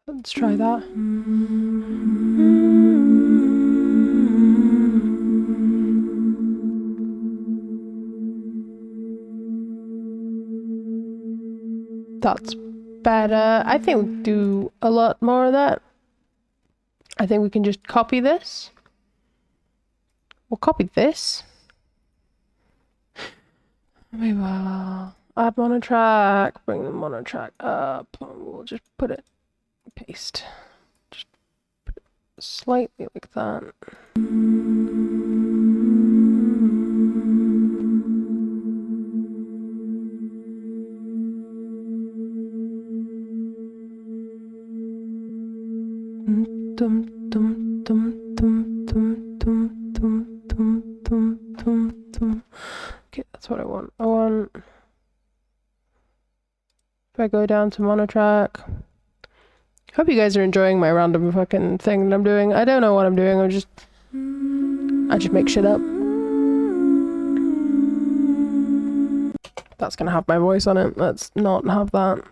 Let's try that. That's better. I think we do a lot more of that. I think we can just copy this. We'll copy this. Maybe we'll add mono track, bring the mono track up, and we'll just put it, paste. Just put it slightly like that. Dum dum dum dum dum dum dum dum dum dum dum. Okay, that's what I want. If I go down to mono track. Hope you guys are enjoying my random fucking thing that I'm doing. I don't know what I'm doing. I just make shit up. That's gonna have my voice on it. Let's not have that.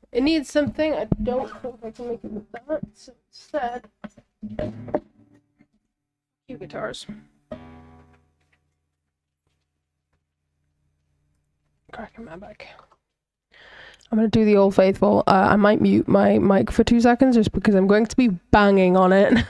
It needs something. I don't think I can make it with that. So instead, few guitars. Cracking my back. I'm gonna do the old faithful. I might mute my mic for 2 seconds just because I'm going to be banging on it.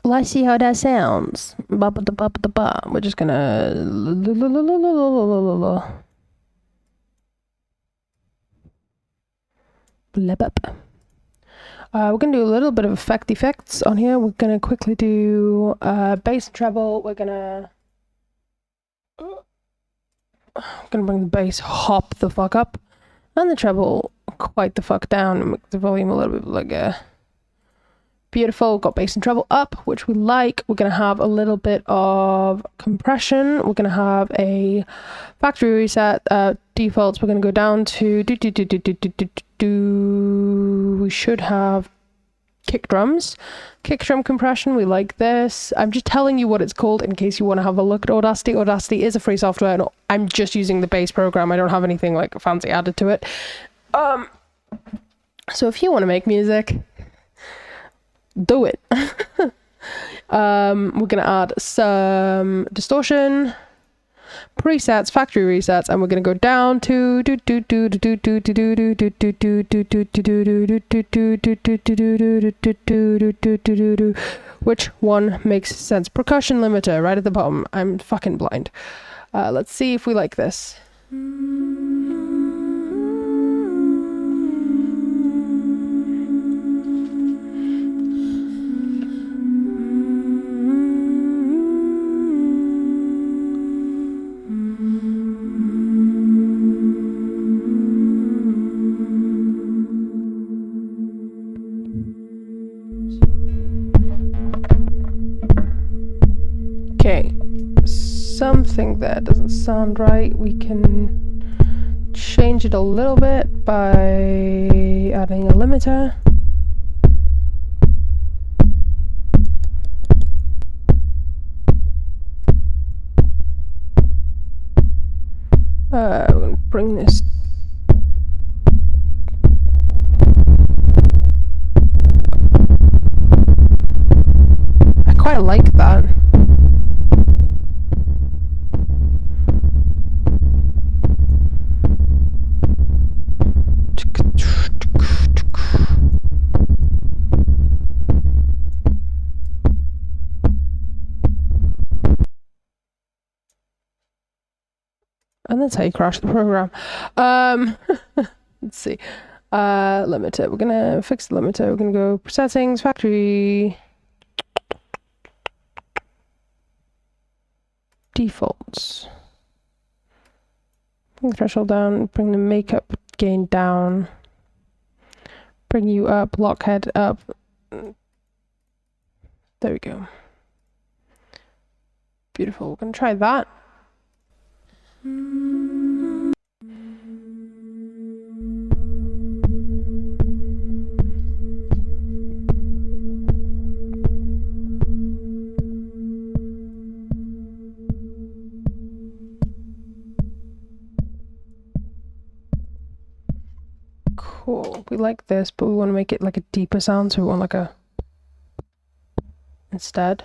let's see how that sounds. Ba-ba-da-ba-ba-da-ba. We're just gonna blip up. We're gonna do a little bit of effects on here. We're gonna quickly do bass and treble. We're gonna bring the bass hop the fuck up and the treble quite the fuck down and make the volume a little bit like beautiful. Got bass and treble up, which we like. We're gonna have a little bit of compression. We're gonna have a factory reset defaults. We're gonna go down to we should have kick drums, kick drum compression. We like this. I'm just telling you what it's called in case you want to have a look at Audacity. Audacity is a free software and I'm just using the base program. I don't have anything like fancy added to it. So if you want to make music, do it. We're gonna add some distortion, presets, factory resets, and we're gonna go down to which one makes sense? Percussion limiter right at the bottom. I'm fucking blind. Let's see if we like this. Okay, something that doesn't sound right. We can change it a little bit by adding a limiter. We're gonna bring this. I quite like that. And that's how you crash the program. Let's see. Limiter. We're gonna fix the limiter. We're gonna go settings, factory defaults. Bring the threshold down, bring the makeup gain down, bring you up, lockhead up. There we go. Beautiful. We're gonna try that. Cool. We like this, but we want to make it like a deeper sound, so we want like a instead.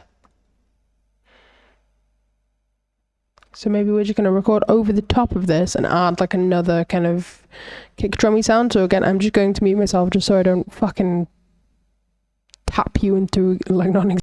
So maybe we're just going to record over the top of this and add like another kind of kick drummy sound. So again, I'm just going to mute myself just so I don't fucking tap you into like non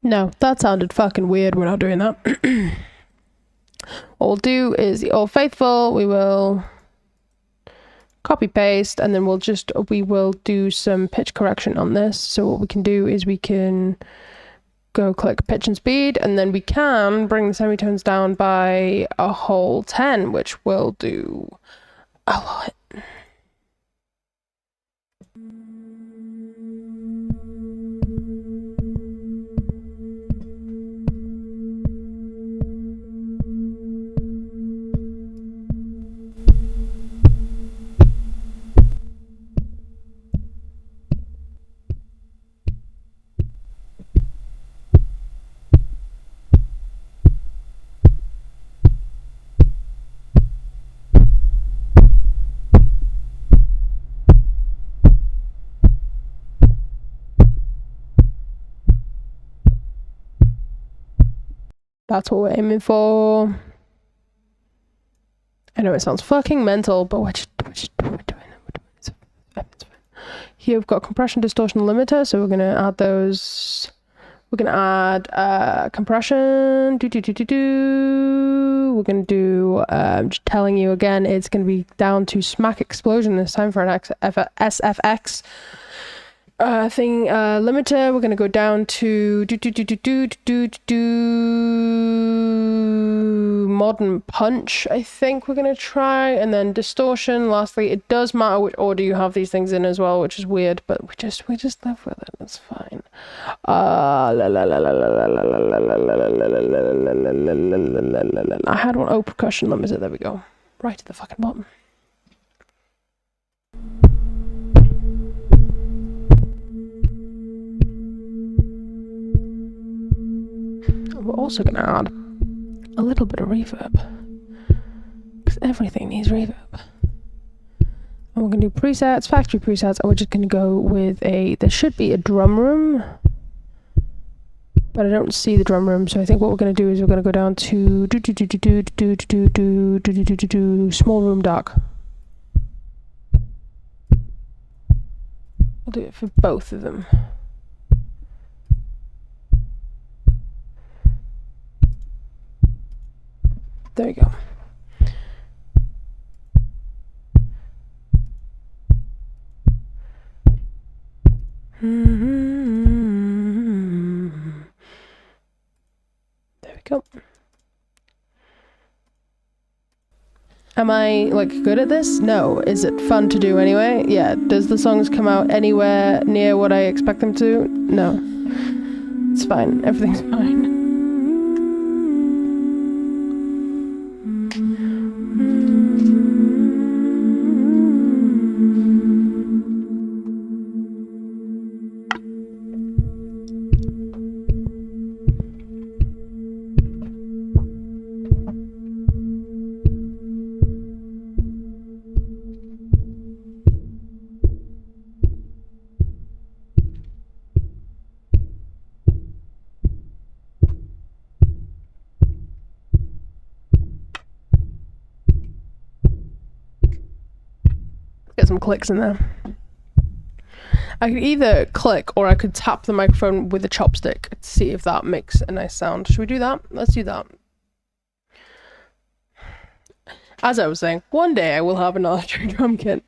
No, that sounded fucking weird. We're not doing that. What we'll do is the Old Faithful, we will copy paste, and then we will do some pitch correction on this. So what we can do is we can go click pitch and speed, and then we can bring the semitones down by a whole 10, which will do a lot. That's what we're aiming for. I know it sounds fucking mental, but we're doing it. It's fine. Here we've got compression, distortion, limiter, so we're going to add those. We're going to add compression. We're going to do, just telling you again, it's going to be down to smack explosion this time for an SFX. Limiter, we're going to go down to modern punch, I think we're going to try, and then distortion. Lastly, it does matter which order you have these things in as well, which is weird, but we just live with it. That's fine. I had one. Oh, percussion limiter. There we go. Right at the fucking bottom. We're also going to add a little bit of reverb, because everything needs reverb. And we're going to do presets, factory presets, and we're just going to go with there should be a drum room, but I don't see the drum room, so I think what we're going to do is we're going to go down to small room dark. We'll do it for both of them. There we go. There we go. Am I, like, good at this? No. Is it fun to do anyway? Yeah. Does the songs come out anywhere near what I expect them to? No. It's fine. Everything's fine. Get some clicks in there. I could either click or I could tap the microphone with a chopstick to see if that makes a nice sound. Should we do that? Let's do that. As I was saying, one day I will have an electric drum kit.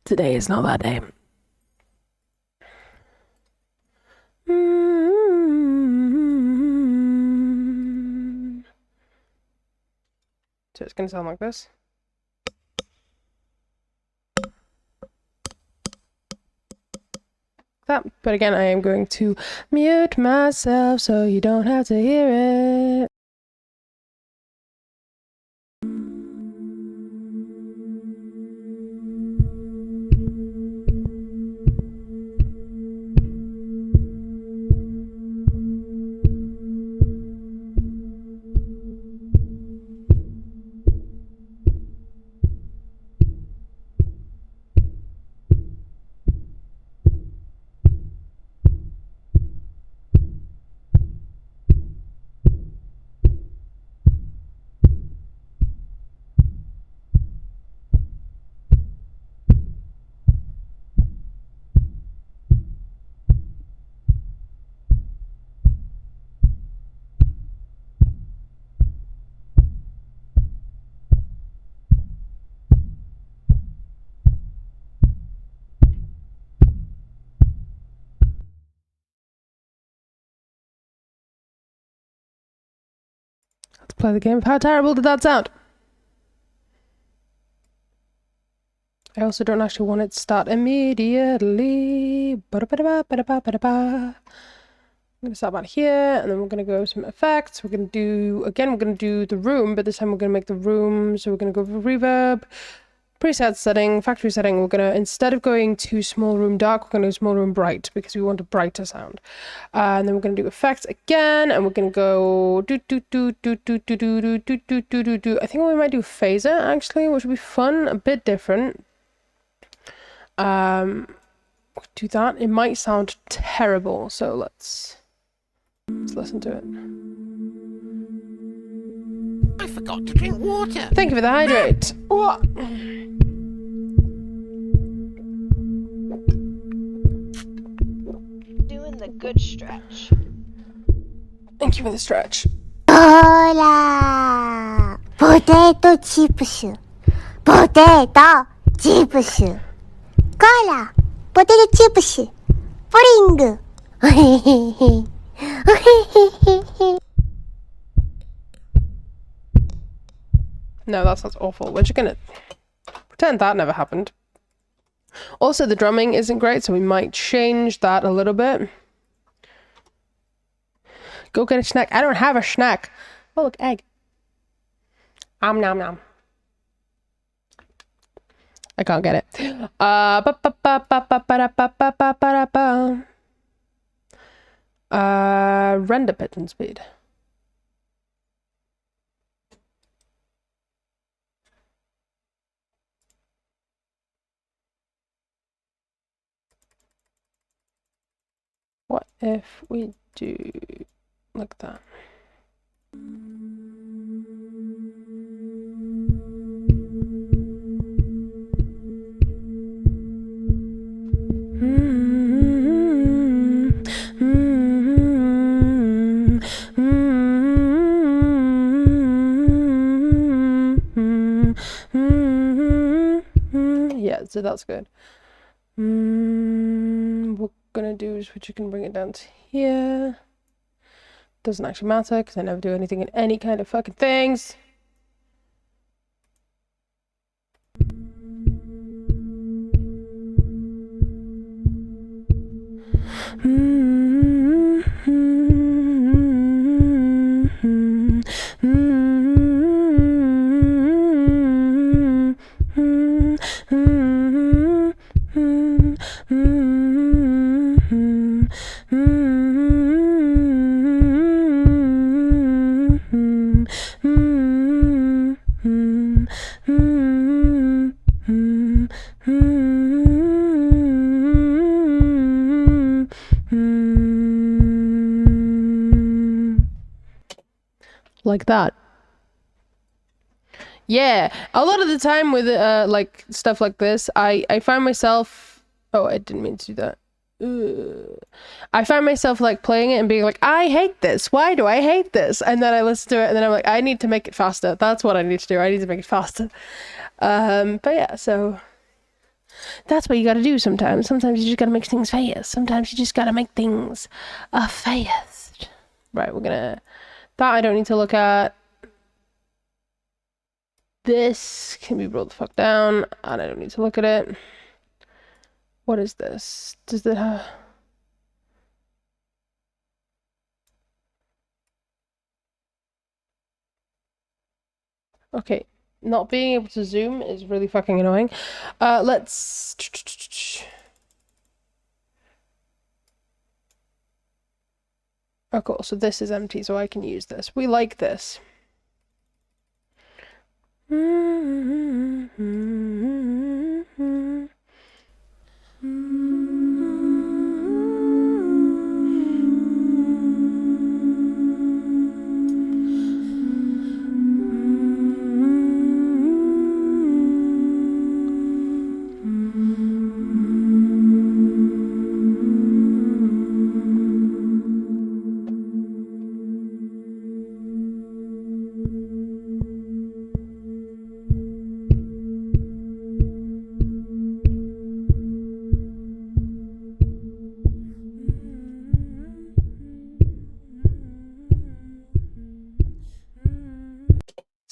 Today is not that day. So it's going to sound like this. That, but again, I am going to mute myself so you don't have to hear it. play the game of how terrible did that sound. I also don't actually want it to start immediately. Ba-da-ba-da-ba, I'm gonna start about here, and then we're gonna go some effects. We're gonna do the room, but this time we're gonna make the room, so we're gonna go for reverb, preset setting, factory setting. We're gonna, instead of going to small room dark, we're gonna go small room bright, because we want a brighter sound. And then we're gonna do effects again, and we're gonna go do. I think we might do phaser, actually, which would be fun, a bit different. Do that. It might sound terrible, so let's listen to it. I forgot to drink water. Thank you for the hydrate. What? Doing the good stretch. Thank you for the stretch. ほらポテトチップスポテトチップスコーラポテトチップスプリングおへへへおへへへへ No, that sounds awful. We're just gonna pretend that never happened. Also, the drumming isn't great, so we might change that a little bit. Go get a snack. I don't have a snack. Oh, look, egg. Nom nom. I can't get it. Render pigeon speed. What if we do like that? Yeah, so that's good. We're gonna do is you can bring it down to here. Doesn't actually matter because I never do anything in any kind of fucking things. Like that. Yeah, a lot of the time with like stuff like this, I find myself, oh, I didn't mean to do that. I find myself like playing it and being like, I hate this. Why do I hate this? And then I listen to it and then I'm like, I need to make it faster. That's what I need to do. I need to make it faster. But yeah, so that's what you gotta do sometimes. Sometimes you just gotta make things fast. Sometimes you just gotta make things fast. Right, we're gonna, that I don't need to look at. This can be brought the fuck down, and I don't need to look at it. What is this? Does it have... Okay, not being able to zoom is really fucking annoying. Let's... Oh, cool. So this is empty, so I can use this. We like this.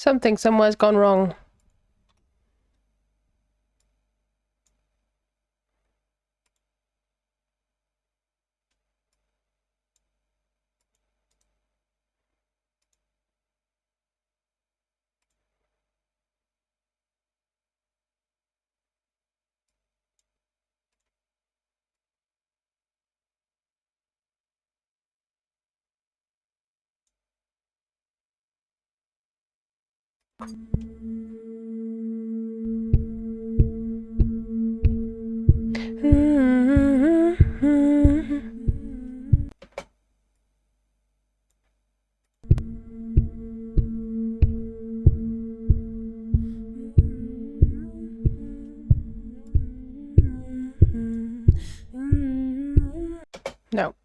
Something somewhere's gone wrong. No.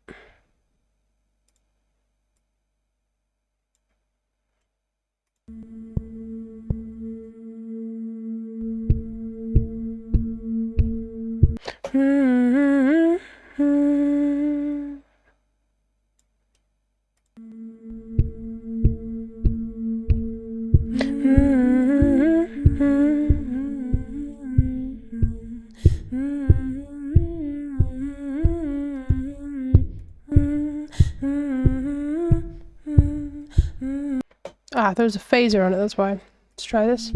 Ah, there's a phaser on it, that's why. Let's try this.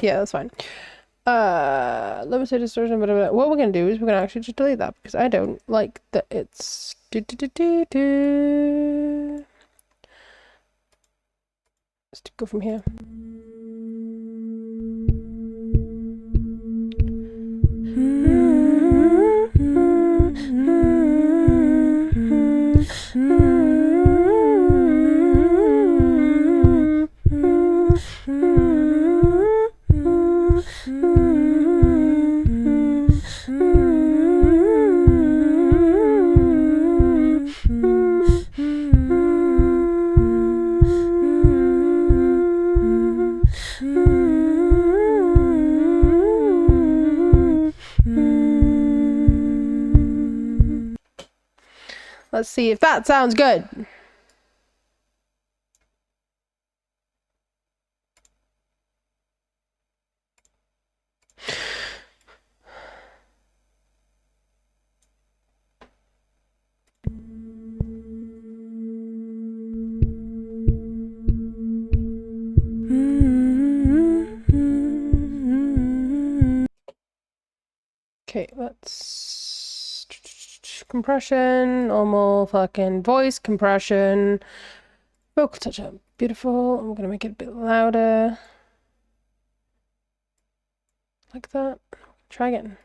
Yeah, that's fine. Limited distortion, but what we're gonna do is we're gonna actually just delete that because I don't like that it's Let's go from here. Let's see if that sounds good. Okay, let's compression, normal fucking voice compression, vocal touch up, beautiful. I'm gonna make it a bit louder, like that. Try again.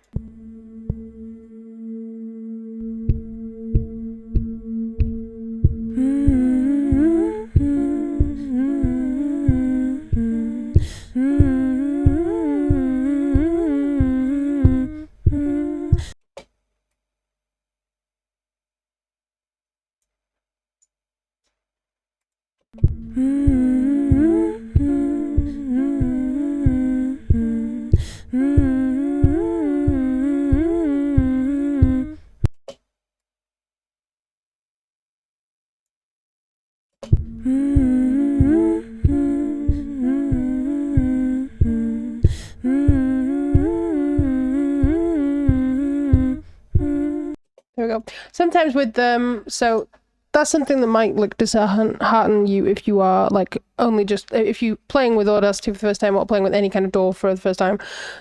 There we go. Sometimes with them, so that's something that might like dishearten you if you are like only just if you playing with Audacity for the first time or playing with any kind of DAW for the first time.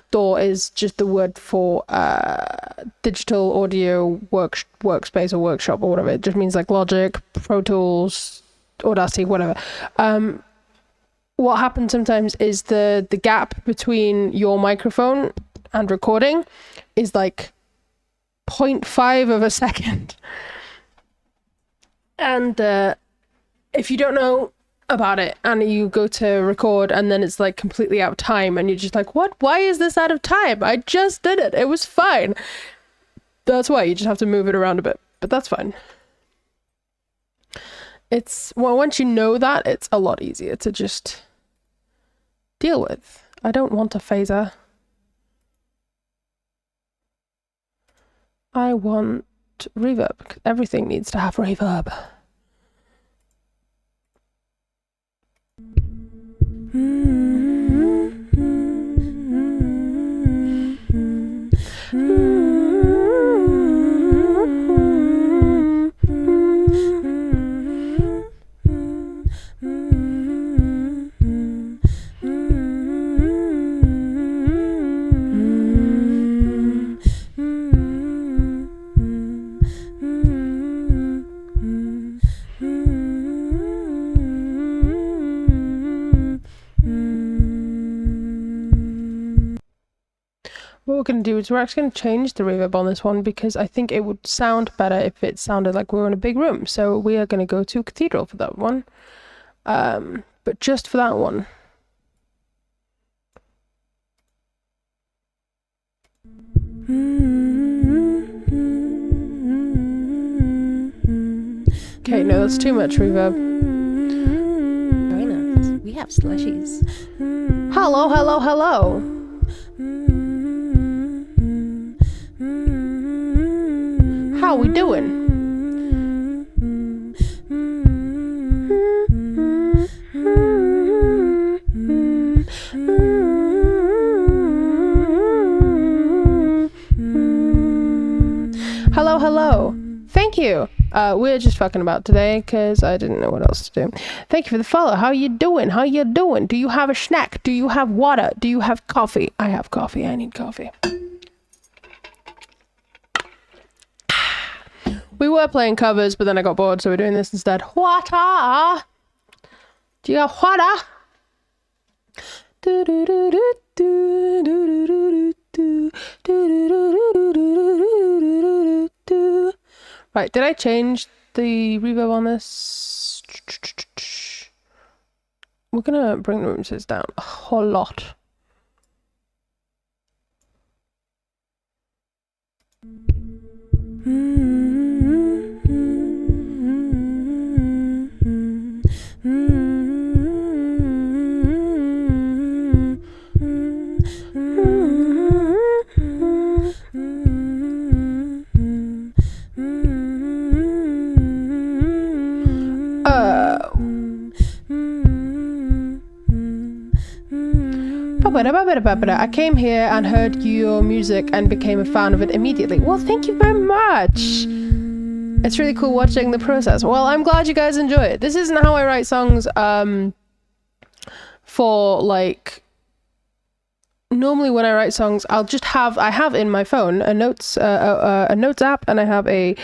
DAW is just the word for digital audio workspace or workshop or whatever. It just means like Logic, Pro Tools, Audacity, whatever. What happens sometimes is the gap between your microphone and recording is like 0.5 of a second. And if you don't know about it and you go to record and then it's like completely out of time and you're just like, what? Why is this out of time? I just did it. It was fine. That's why you just have to move it around a bit, but that's fine. It's, well, once you know that, it's a lot easier to just deal with. I don't want a phaser. I want reverb. Everything needs to have reverb. What we're going to do is we're actually going to change the reverb on this one because I think it would sound better if it sounded like we were in a big room. So we are going to go to Cathedral for that one. But just for that one. Okay, no, that's too much reverb. Very nice. We have slushies. Hello, hello, hello. How we doing? Hello, hello. Thank you. We're just fucking about today because I didn't know what else to do. Thank you for the follow. How you doing? How you doing? Do you have a snack? Do you have water? Do you have coffee? I have coffee. I need coffee. We were playing covers, but then I got bored, so we're doing this instead. Water! Do you got water? Right, did I change the reverb on this? We're gonna bring the room size down a whole lot. I came here and heard your music and became a fan of it immediately. Well, thank you very much. It's really cool watching the process. Well, I'm glad you guys enjoy it. This isn't how I write songs for like normally when I write songs, I have in my phone a notes app, and I have a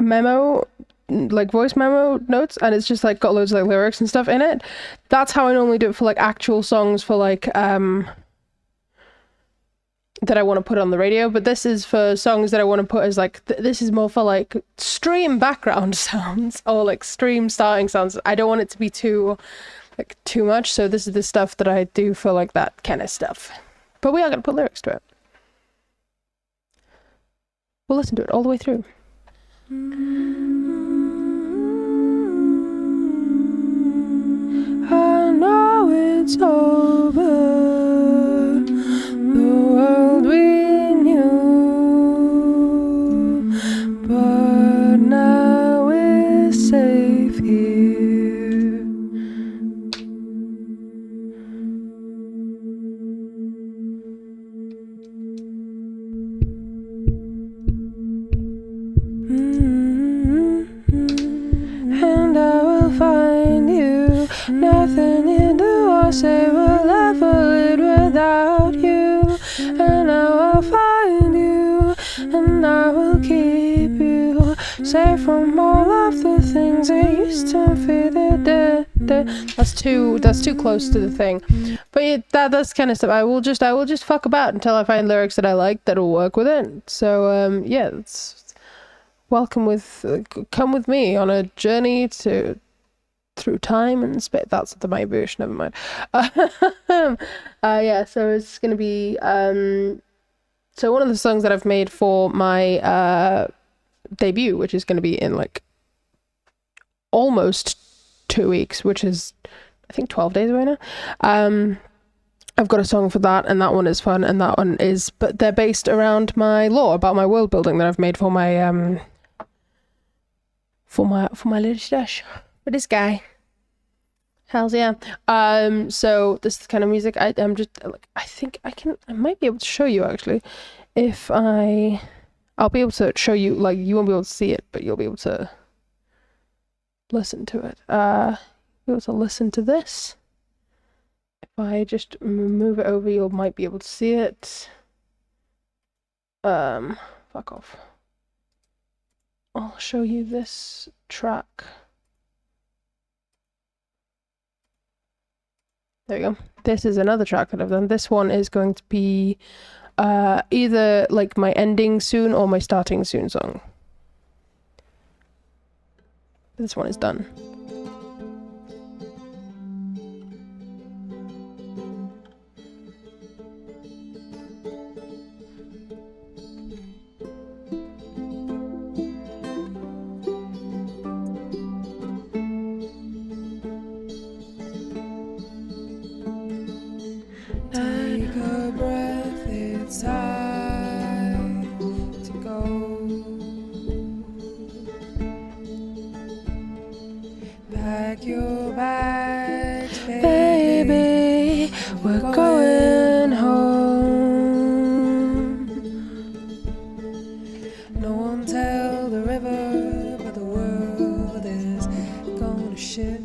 memo, like voice memo notes, and it's just like got loads of like lyrics and stuff in it. That's how I normally do it for like actual songs for like that I want to put on the radio. But this is for songs that I want to put as like this is more for like stream background sounds or like stream starting sounds. I don't want it to be too much, so this is the stuff that I do for like that kind of stuff. But we are gonna put lyrics to it. We'll listen to it all the way through. I know it's over, the world we knew, but now we're safe here. And I will find you. Nothing in the world say will ever live without you. And I will find you, and I will keep you safe from all of the things that used to be there. That's too close to the thing. But yeah, that's kind of stuff. I will just fuck about until I find lyrics that I like that'll work with it. So yeah, come with me on a journey through time and space. That's the my version, never mind. Yeah, so it's gonna be so one of the songs that I've made for my debut, which is gonna be in like almost 2 weeks, which is I think 12 days away now. I've got a song for that, and that one is fun, and that one is, but they're based around my lore about my world building that I've made for my for my little stash for this guy. Hells yeah. So this is the kind of music I'm just like, I think I might be able to show you actually. If I'll be able to show you, like, you won't be able to see it, but you'll be able to listen to it. Be able to listen to this. If I just move it over, you might be able to see it. Fuck off. I'll show you this track. There we go. This is another track that I've done. This one is going to be either like my ending soon or my starting soon song. This one is done. Take a breath, it's time to go. Pack your bags, baby, we're going home. No one tell the river, but the world is going to shit.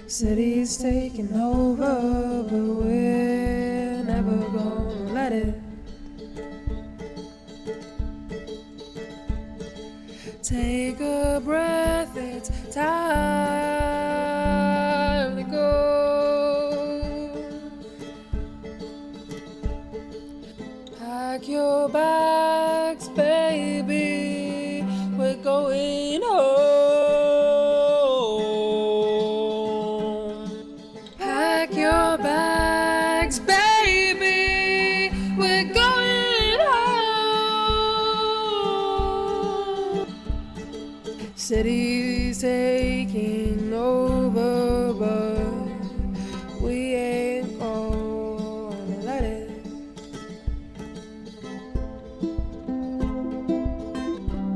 City's taking over, but we're never gonna let it. Take a breath, it's time to go. Pack your bags, baby, we're going home. Pack your bags, baby, we're going home. City's taking over, but we ain't gonna let it.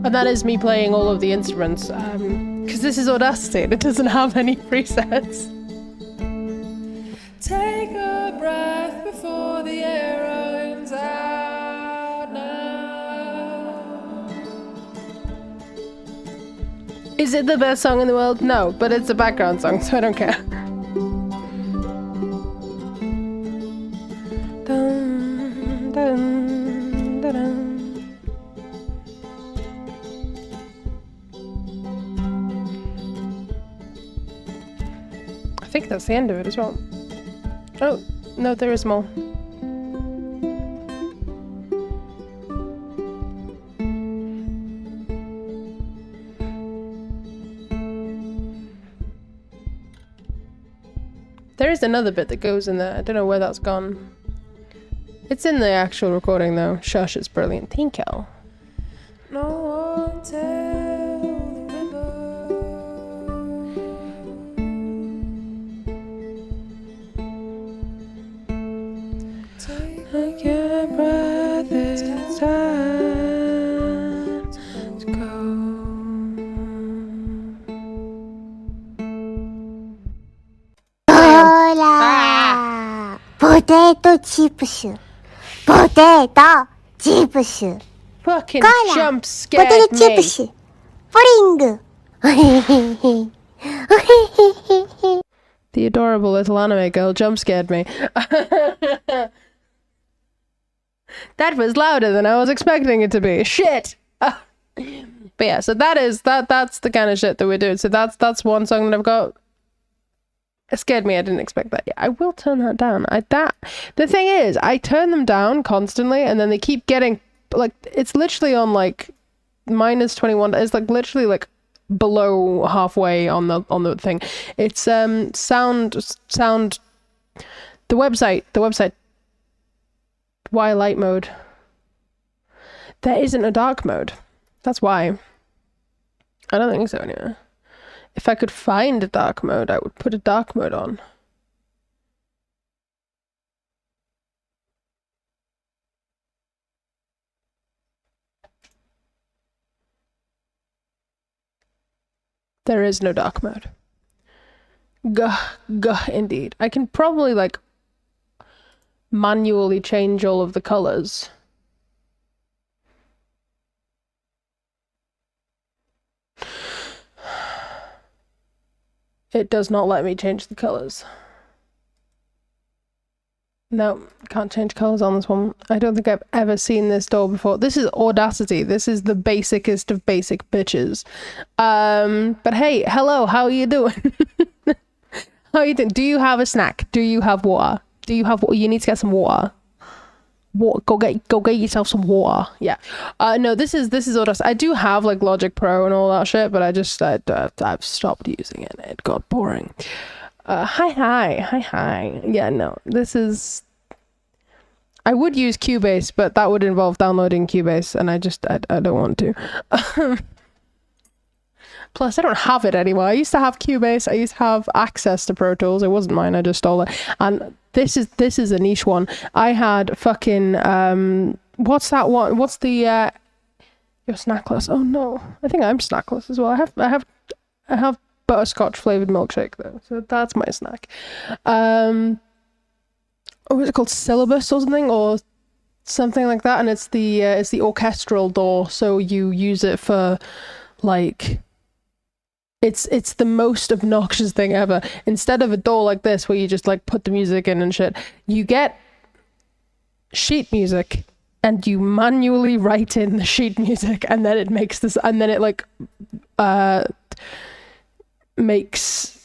And that is me playing all of the instruments, because this is Audacity and it doesn't have any presets. Take a breath before the air runs out now. Is it the best song in the world? No, but it's a background song, so I don't care. Dun, dun, dun, dun. I think that's the end of it as well. Oh, no, there is more. There is another bit that goes in there. I don't know where that's gone. It's in the actual recording though. Shush, it's brilliant. Thank you. No one tell the river. Take your breath, it's time to go. Hola! Potato chips. Potato chips. Fucking Cola. jump scared Potato me. chips. Pudding. The adorable little anime girl jump scared me. That was louder than I was expecting it to be. Shit. But yeah, so that's the kind of shit that we're doing. So that's one song that I've got. It scared me. I didn't expect that. Yeah, I will turn that down. The thing is, I turn them down constantly, and then they keep getting like, it's literally on like -21. It's like literally like below halfway on the thing. It's sound. The website. Why light mode? There isn't a dark mode. That's why. I don't think so anyway. If I could find a dark mode, I would put a dark mode on. There is no dark mode. Gah, indeed. I can probably, like, manually change all of the colors. It does not let me change the colors. No, can't change colors on this one. I don't think I've ever seen this door before. This is Audacity. This is the basicest of basic bitches. But hey, hello, how are you doing? How are you doing? Do you have a snack? Do you have water? Do you have water? You need to get some water. Go get yourself some water. Yeah. No, this is Audacity. I do have like Logic Pro and all that shit, but I've stopped using it. It got boring. Hi. Yeah, no, this is. I would use Cubase, but that would involve downloading Cubase, and I don't want to. Plus, I don't have it anymore. I used to have Cubase. I used to have access to Pro Tools. It wasn't mine. I just stole it. And this is a niche one. I had fucking what's that one? What's the you're snackless? Oh no, I think I'm snackless as well. I have butterscotch flavored milkshake though, so that's my snack. What was it called? Syllabus or something like that, and it's the orchestral door. So you use it for like. It's the most obnoxious thing ever. Instead of a door like this where you just like put the music in and shit, you get sheet music and you manually write in the sheet music, and then it makes this, and then it like makes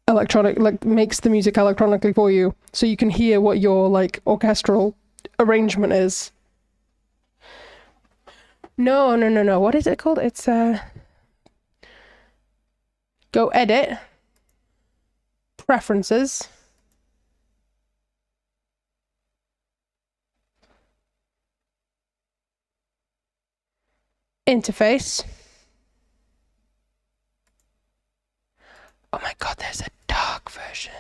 the music electronically for you, so you can hear what your like orchestral arrangement is. No. What is it called? It's go edit, preferences, interface. Oh my god, there's a dark version.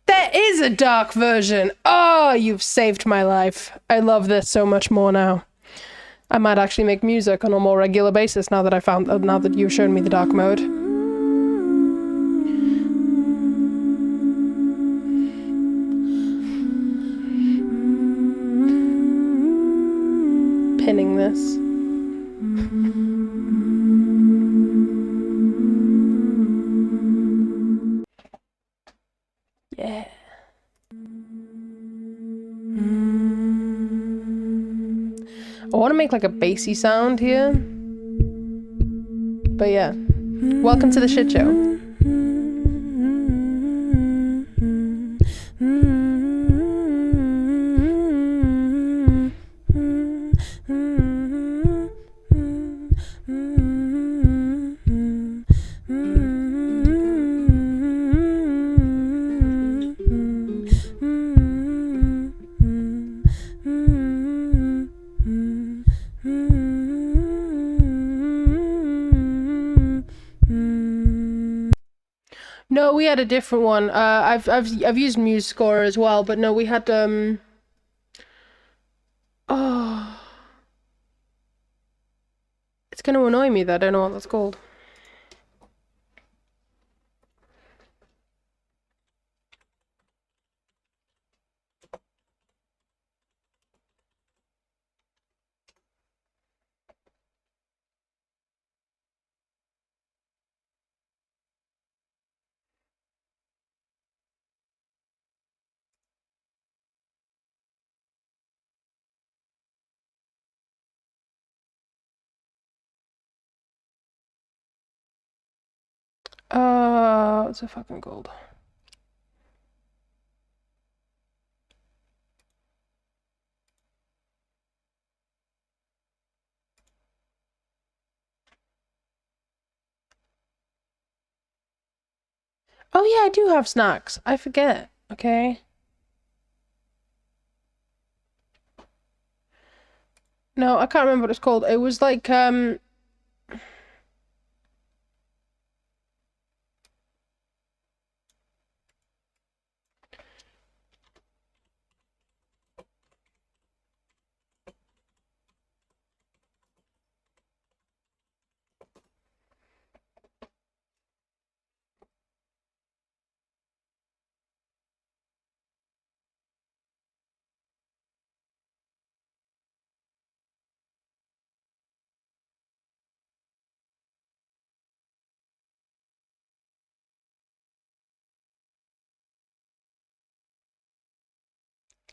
There is a dark version. Oh, you've saved my life. I love this so much more now. I might actually make music on a more regular basis now that you've shown me the dark mode. Pinning this. Yeah. I want to make like a bassy sound here. But yeah. Welcome to the shit show. No, we had a different one. I've used MuseScore as well, but no, we had oh, it's gonna annoy me that I don't know what that's called. What's it fucking called? Oh yeah, I do have snacks. I forget. Okay. No, I can't remember what it's called. It was like,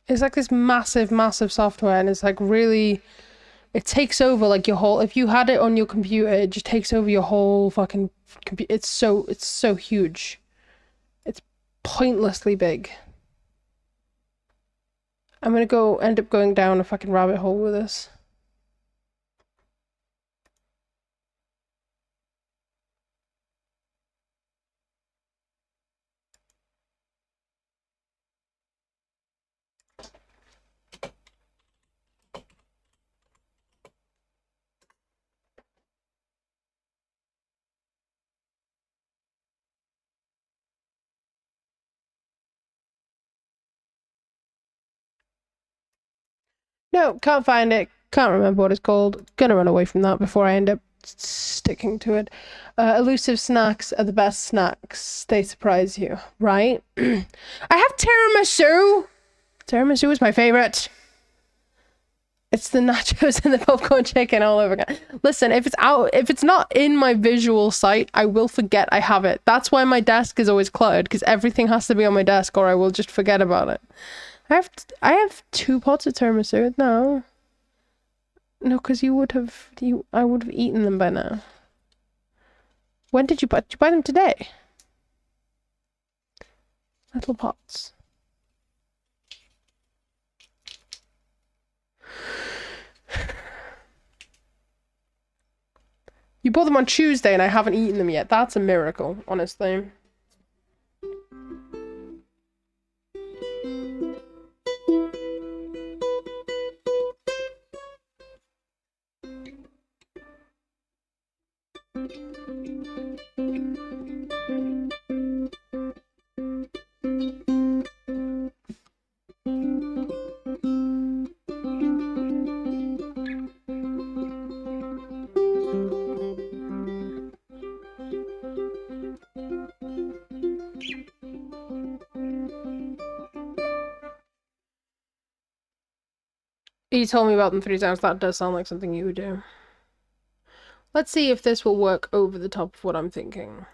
it's like this massive, massive software, and it's like really, it takes over like your whole. If you had it on your computer, it just takes over your whole fucking computer. It's so huge. It's pointlessly big. I'm gonna end up going down a fucking rabbit hole with this. No, can't find it. Can't remember what it's called. Gonna run away from that before I end up sticking to it. Elusive snacks are the best snacks. They surprise you, right? I have tiramisu. Tiramisu is my favorite. It's the nachos and the popcorn chicken all over again. Listen, if it's not in my visual sight, I will forget I have it. That's why my desk is always cluttered, because everything has to be on my desk or I will just forget about it. I have 2 pots of tiramisu. No, because I would have eaten them by now. When did you buy? Did you buy them today? Little pots. You bought them on Tuesday and I haven't eaten them yet. That's a miracle, honestly. You told me about them 3 times. That does sound like something you would do. Let's see if this will work over the top of what I'm thinking.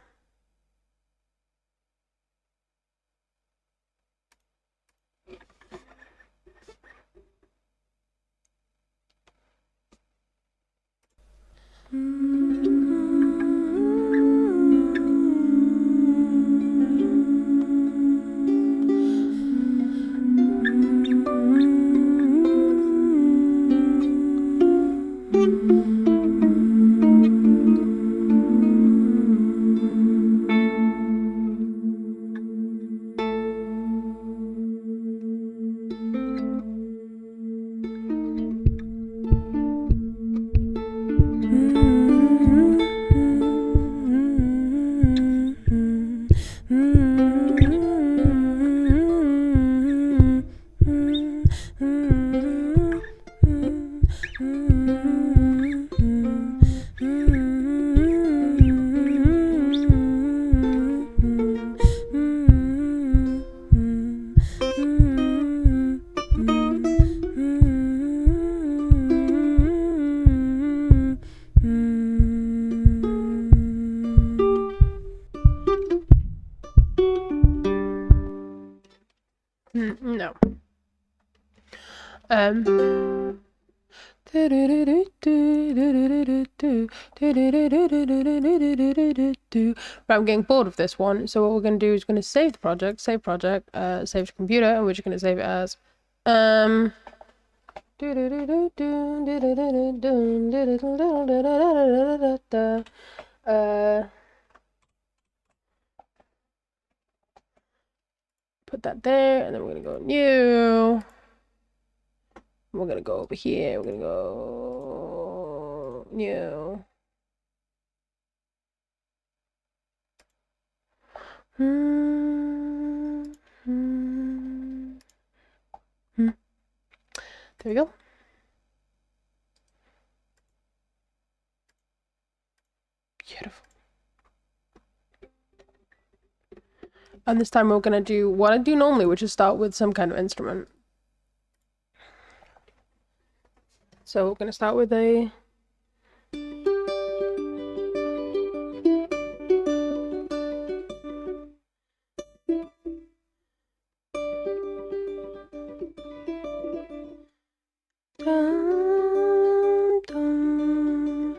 No. Right, I'm getting bored of this one, so what we're going to do is going to save the project, save to computer, and we're just going to save it as put that there, and then we're going to go new We're gonna go over here. We're gonna go new. There we go. Beautiful. And this time we're gonna do what I do normally, which is start with some kind of instrument. So we're gonna start with a dum, dum, dum,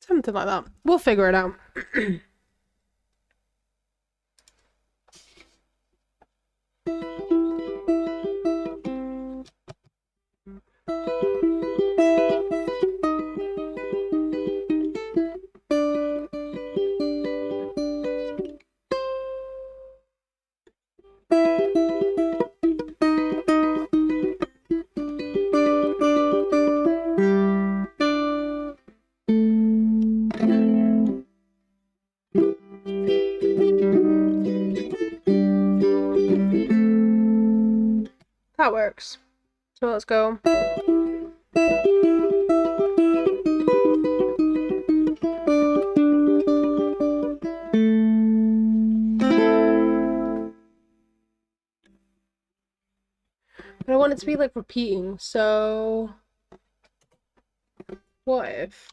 something like that. We'll figure it out. That works. So let's go. But I want it to be like repeating, so what if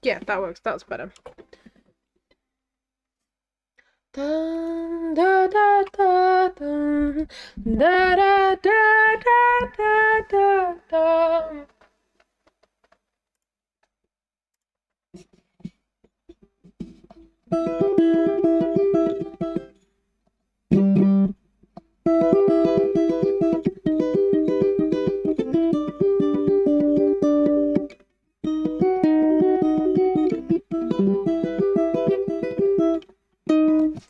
yeah, that works. That's better. Dun, da, da, da, dun, da, da, da, da, da, da.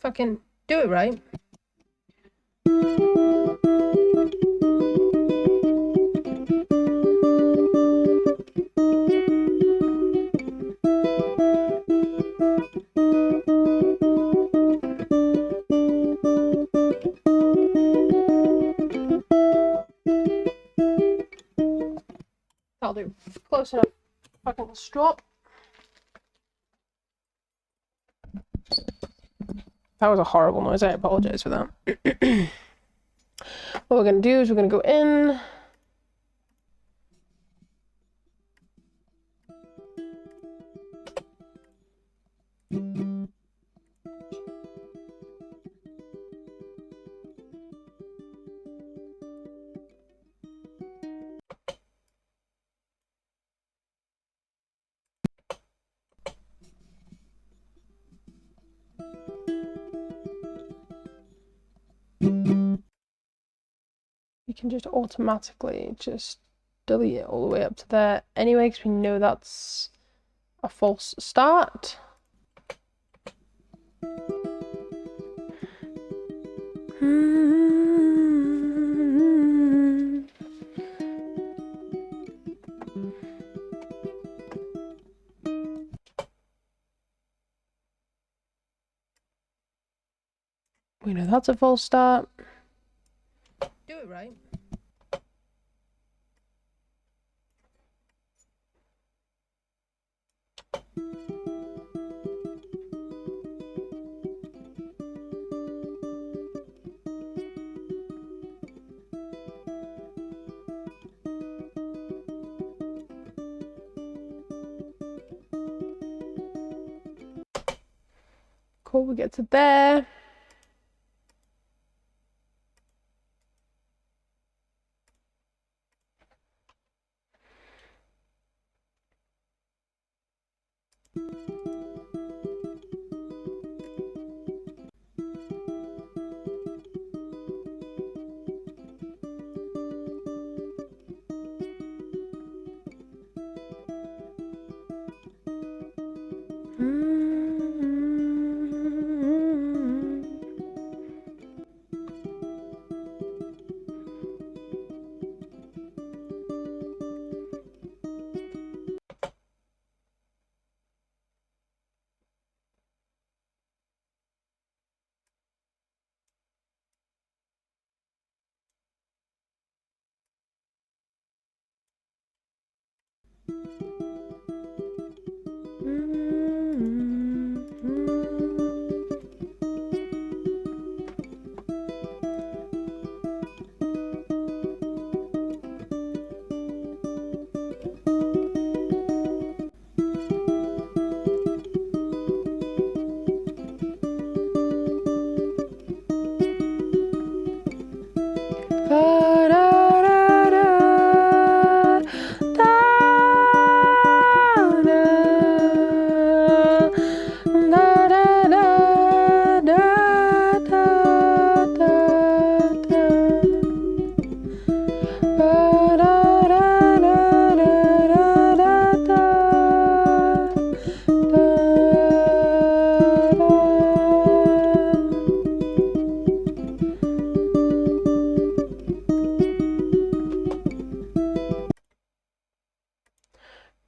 Fucking do it right. I'll do. Close enough. Fucking stop. That was a horrible noise. I apologize for that. What we're going to do is we're going to go in. You can just automatically just delete it all the way up to there anyway, because we know that's a false start. We know that's a false start. Do it right. Cool, we get to there.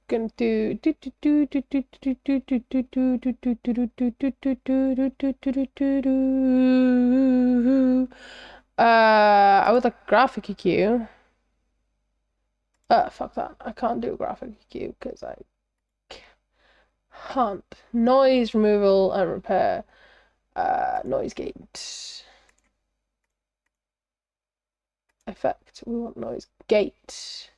Gonna do I would like a graphic EQ. Fuck that. I can't do a graphic EQ because I can't. Noise removal and repair. Noise gate. Effect. We want noise gate.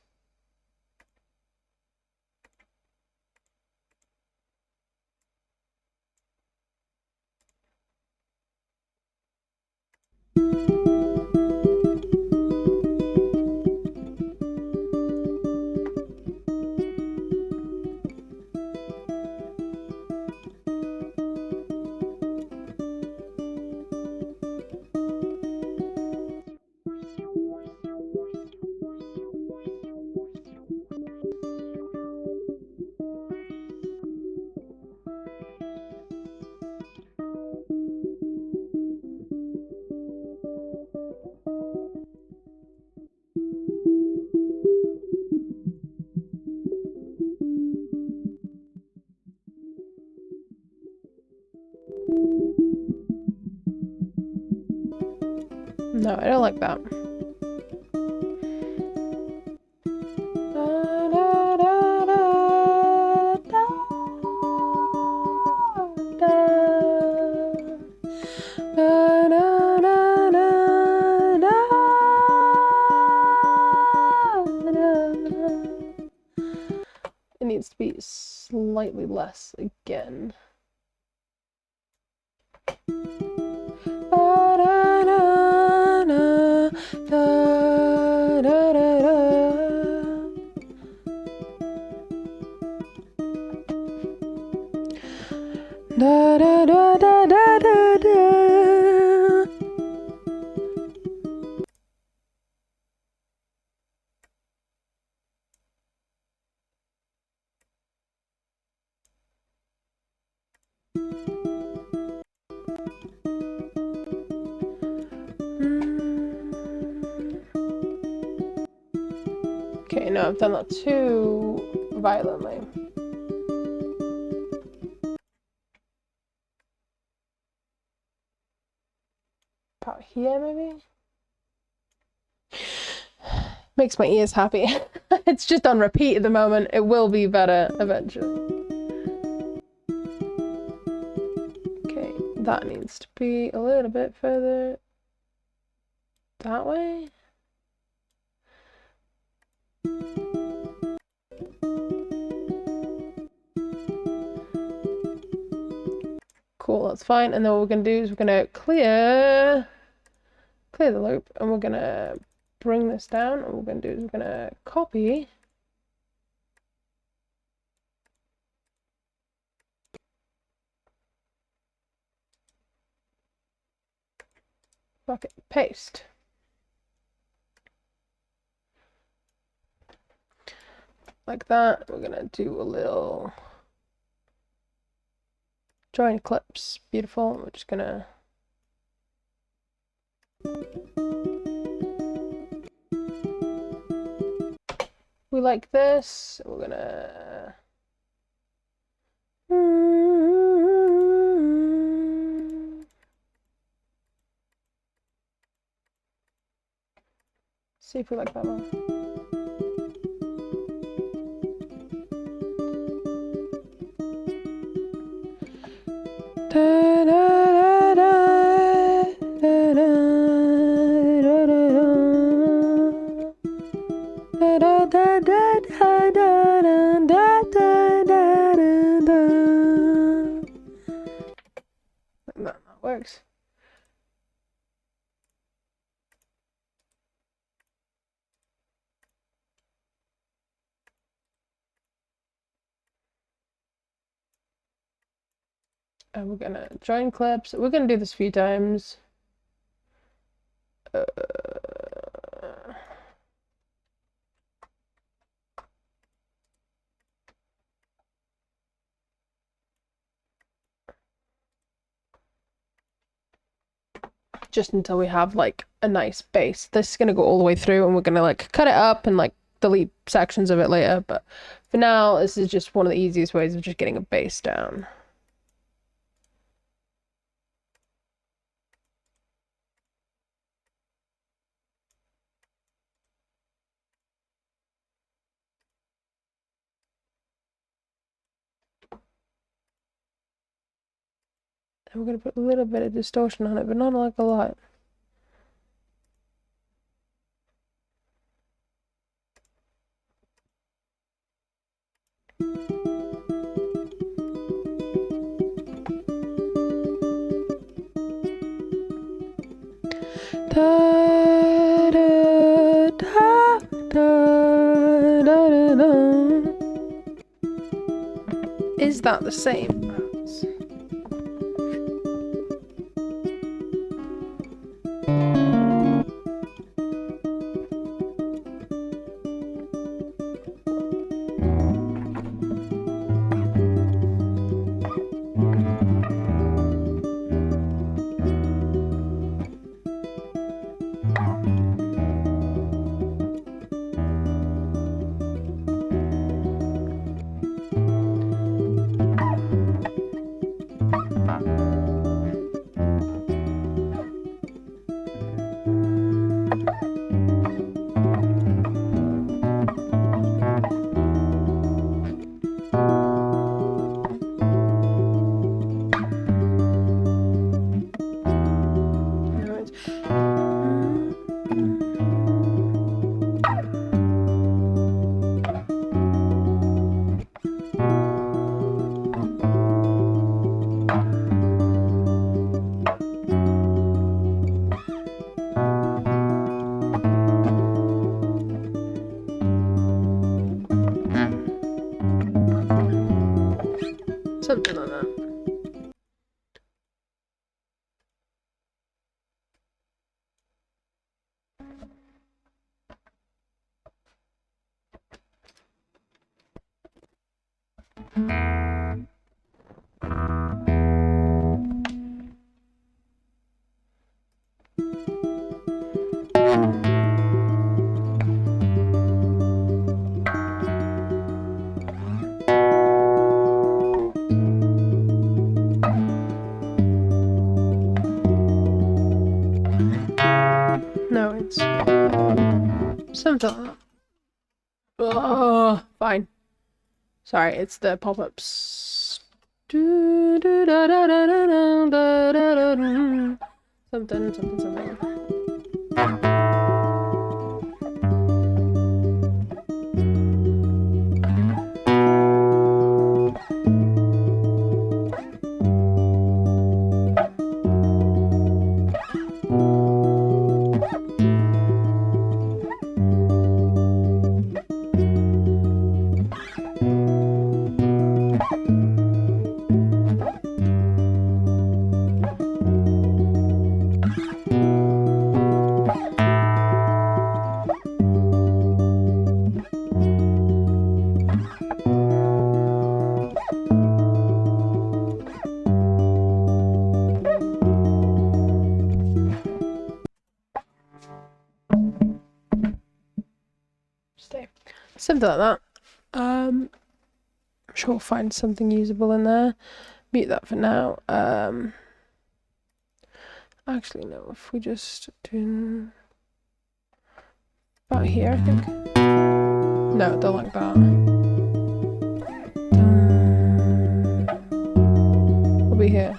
No, I don't like that. It needs to be slightly less again. Okay, no, I've done that too violently. About here, maybe? Makes my ears happy. It's just on repeat at the moment. It will be better eventually. Okay, that needs to be a little bit further that way. Cool, that's fine. And then what we're gonna do is we're gonna clear the loop, and we're gonna bring this down, and what we're gonna do is we're gonna copy bucket paste. Like that. We're gonna do a little join clips. Beautiful. We're just gonna we like this. We're gonna see if we like that one. Da, da, da, da, da, da, da, da, da, da, da, da, da. That works. And we're gonna join clips. We're gonna do this a few times. Just until we have like a nice base. This is gonna go all the way through, and we're gonna like cut it up and like delete sections of it later. But for now, this is just one of the easiest ways of just getting a base down. And we're gonna put a little bit of distortion on it, but not like a lot. Da, da, da, da, da, da. Is that the same? Something like that. Something like that. Oh, fine. Sorry, it's the pop-ups. Something. Stay. Something like that. I'm sure we'll find something usable in there. Mute that for now. Actually, no. If we just do about here, I think. No, don't like that. We'll be here.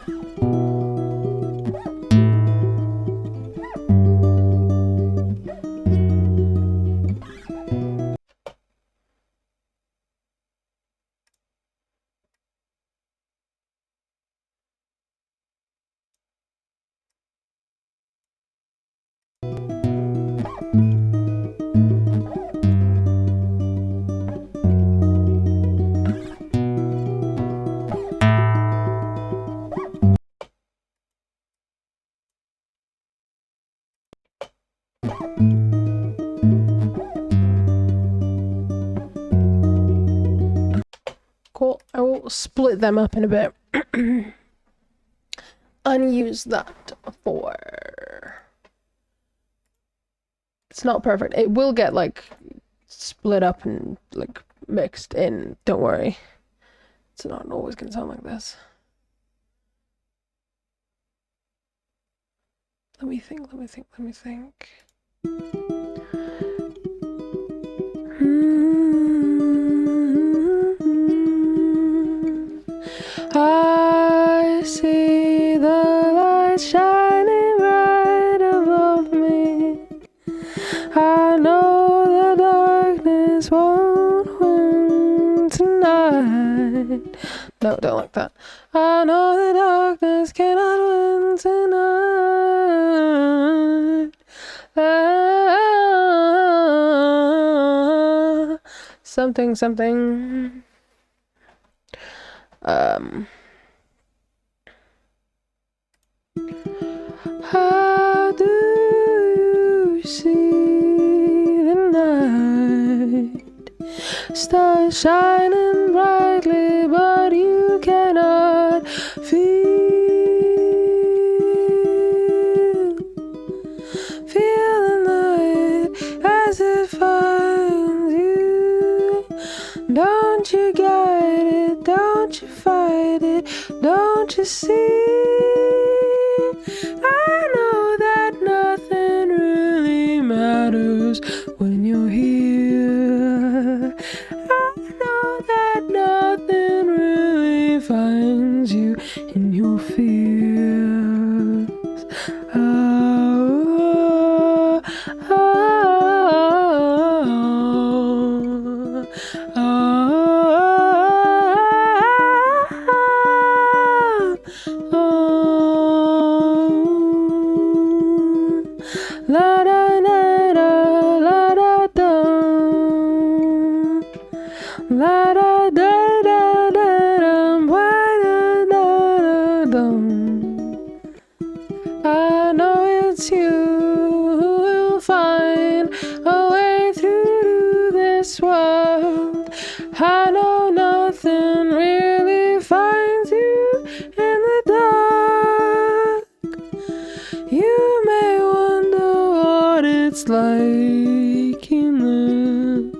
Cool. I will split them up in a bit and use that for... It's not perfect. It will get like split up and like mixed in. Don't worry. It's not always gonna sound like this. Let me think. I see the light shining bright above me. I know the darkness won't win tonight. No, don't like that. I know the darkness cannot win tonight. Something. How do you see the night? Stars shining brightly, but you cannot feel the night as it finds you. Don't you guide it, don't you fight it, don't you see? I know that nothing really matters when you're here. I know that nothing really finds you in your fears. Oh, oh, oh, oh, oh. La da da da, la da da, la da da da da dum, da da dum. I know it's you who will find a way through to this world. I know nothing really finds you in the dark. You may wonder what it's like in there.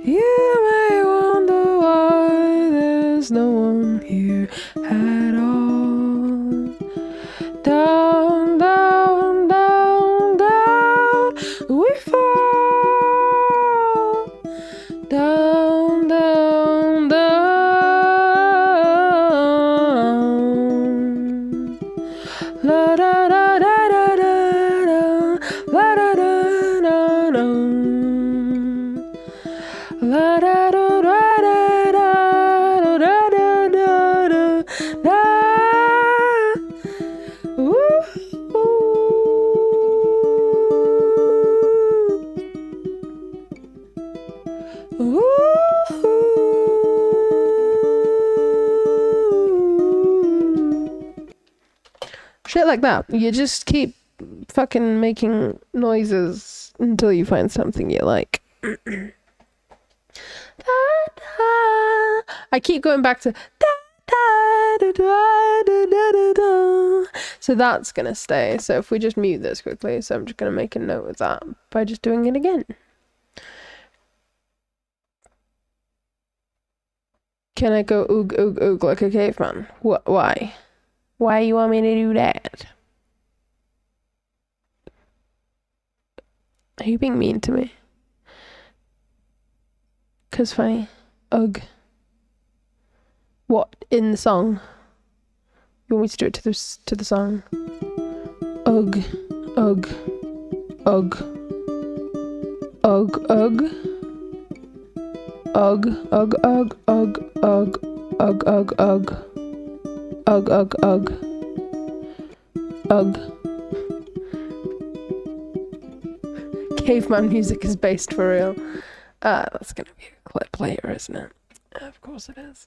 You may wonder why there's no one here at all. Down, down, down, down, we Shit like that. You just keep fucking making noises until you find something you like. I keep going back to so that's gonna stay. So if we just mute this quickly, so I'm just gonna make a note of that by just doing it again. Can I go oog oog oog like a caveman? Why? Why you want me to do that? Are you being mean to me? 'Cause funny. Ugh. What in the song? You want me to do it to the song? Ugh, ugh, ugh, ugh, ugh, ugh, ugh, ugh, ugh, ugh, ugh, ugh, ugh, ugh, ugh, ugh, ugh. Caveman music is based for real. That's gonna be a clip later, isn't it? Of course it is.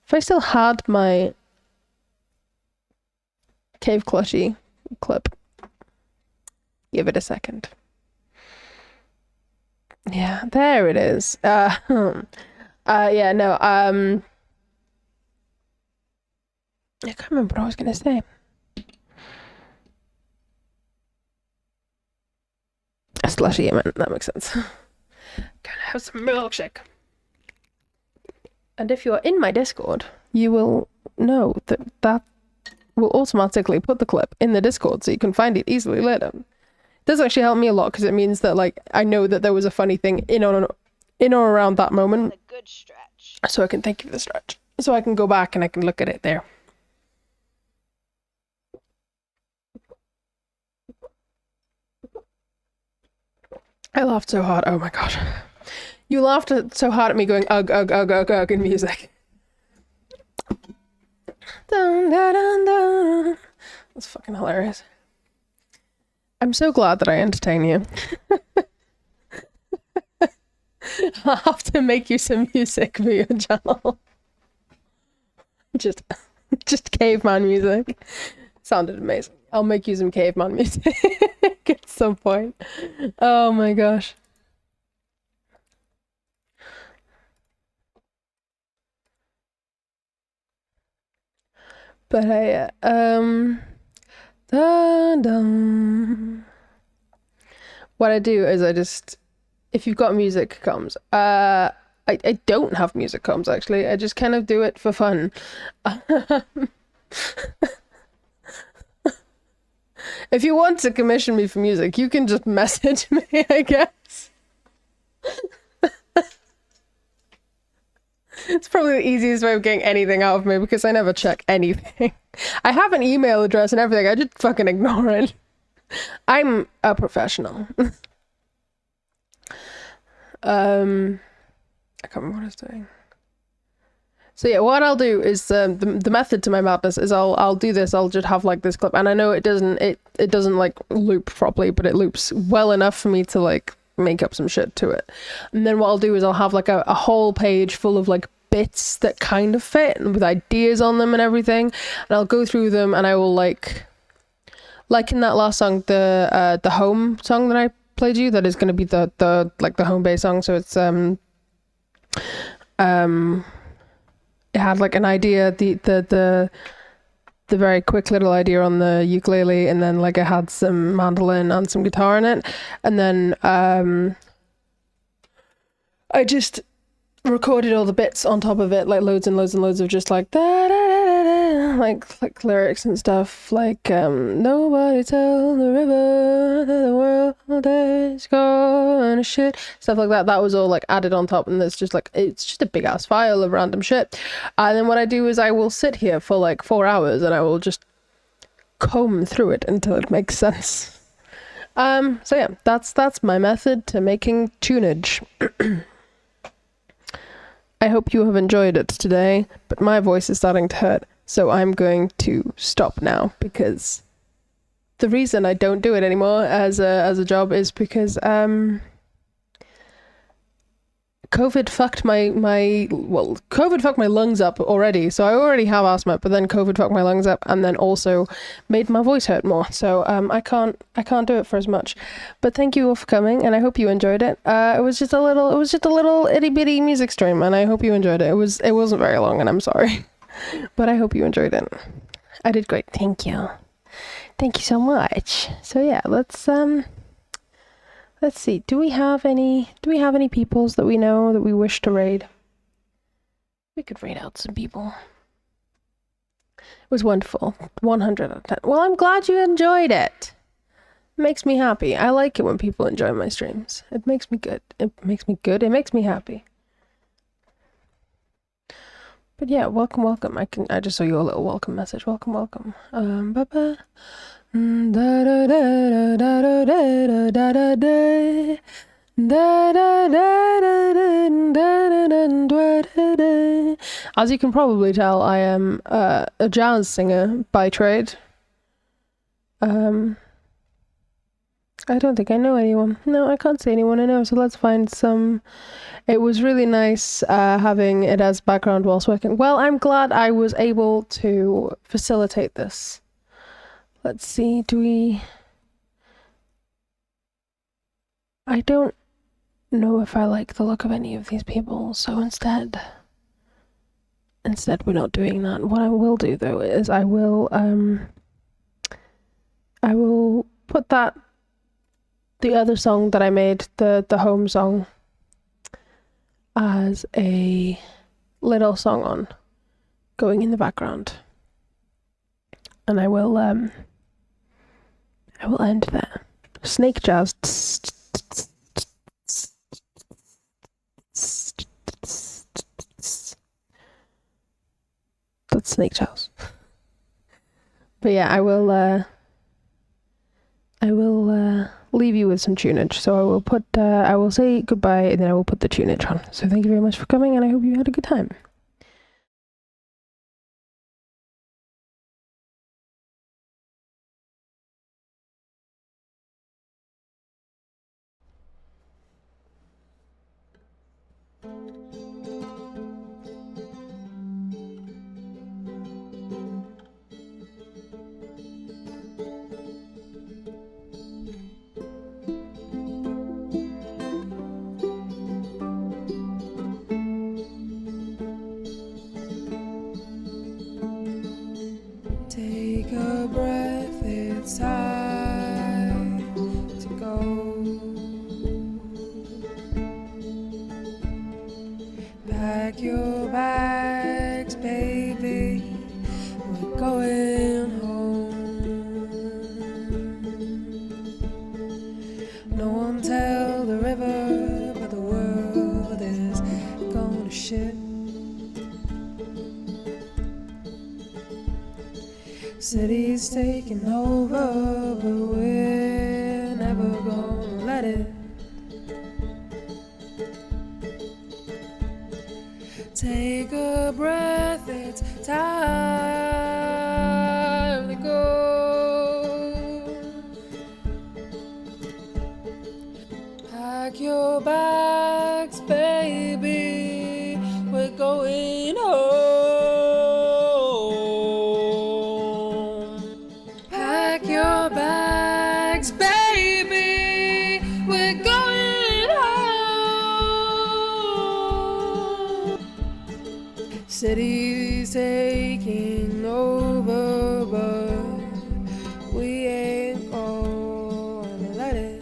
If I still had my Cave Clutchy clip, give it a second. Yeah, there it is. Yeah, no, I can't remember what I was gonna say. A slushy, I meant, that makes sense. Gonna have some milkshake. And if you're in my Discord, you will know that will automatically put the clip in the Discord so you can find it easily later. It does actually help me a lot because it means that, like, I know that there was a funny thing in or around that moment. The good stretch. So I can thank you for the stretch. So I can go back and I can look at it there. I laughed so hard. Oh my god. You laughed so hard at me going ugh, ugh, ugh, ugh, ugh in music. Dun, dun, dun, dun. That's fucking hilarious. I'm so glad that I entertain you. I'll have to make you some music for your channel. Just caveman music. Sounded amazing. I'll make you some caveman music at some point. Oh my gosh. But dun, dun. What I do is I just, if you've got music comms, I don't have music comms actually. I just kind of do it for fun. If you want to commission me for music, you can just message me, I guess. It's probably the easiest way of getting anything out of me because I never check anything. I have an email address and everything, I just fucking ignore it. I'm a professional. I can't remember what I was doing. So yeah, what I'll do is the method to my madness is I'll do this. I'll just have like this clip, and I know it doesn't like loop properly, but it loops well enough for me to like make up some shit to it. And then what I'll do is I'll have like a whole page full of like bits that kind of fit and with ideas on them and everything, and I'll go through them and I will like in that last song, the home song that I played you, that is going to be the like the home base song. So it's it had like an idea, the very quick little idea on the ukulele, and then like I had some mandolin and some guitar in it, and then I just recorded all the bits on top of it, like loads and loads and loads of just like da, da, da, da, like lyrics and stuff, like nobody tell the river that the world is gonna shit, stuff like that. That was all like added on top, and there's just like, it's just a big ass file of random shit. And then what I do is I will sit here for like 4 hours and I will just comb through it until it makes sense. So yeah, that's my method to making tunage. I hope you have enjoyed it today, but my voice is starting to hurt, so I'm going to stop now because the reason I don't do it anymore as a job is because COVID fucked my COVID fucked my lungs up already. So I already have asthma, but then COVID fucked my lungs up and then also made my voice hurt more. So I can't do it for as much. But thank you all for coming, and I hope you enjoyed it. It was just a little itty bitty music stream, and I hope you enjoyed it. It wasn't very long, and I'm sorry, but I hope you enjoyed it. I did great. Thank you. Thank you so much. So yeah, let's see. Do we have any peoples that we know that we wish to raid? We could raid out some people. It was wonderful. 100 out of 10. Well, I'm glad you enjoyed it. It makes me happy. I like it when people enjoy my streams. It makes me good. It makes me good. It makes me happy. But yeah, welcome. I just saw you a little welcome message. Welcome. Bye-bye. As you can probably tell, I am a jazz singer by trade. I don't think I know anyone. No, I can't see anyone I know, so let's find some. It was really nice having it as background whilst working. Well, I'm glad I was able to facilitate this. Let's see, I don't know if I like the look of any of these people, so instead we're not doing that. What I will do though is I will put the other song that I made, the home song, as a little song on going in the background. And I will end there. Snake jazz. That's snake jazz. But yeah, I will leave you with some tunage. So I will say goodbye and then I will put the tunage on. So thank you very much for coming, and I hope you had a good time. Take a breath, it's time to go. Pack your bags, baby, we're going home. No one tell the river, but the world is going to shit. City's taking over, but we're never gonna let it. Take a breath, it's time to go. Pack your bags, baby, we're going home. Pack your bags, baby, we're going home. City's taking over, but we ain't gonna let it.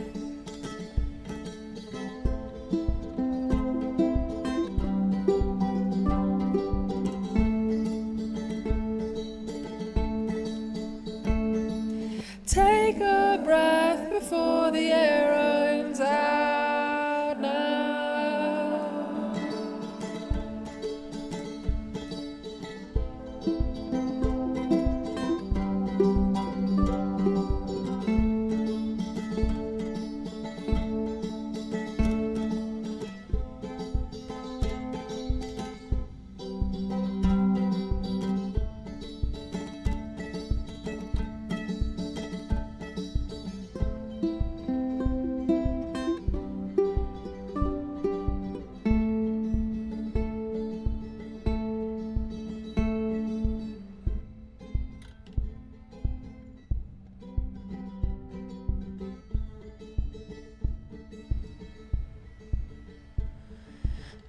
Take a breath before the air runs out now.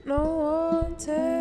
no one takes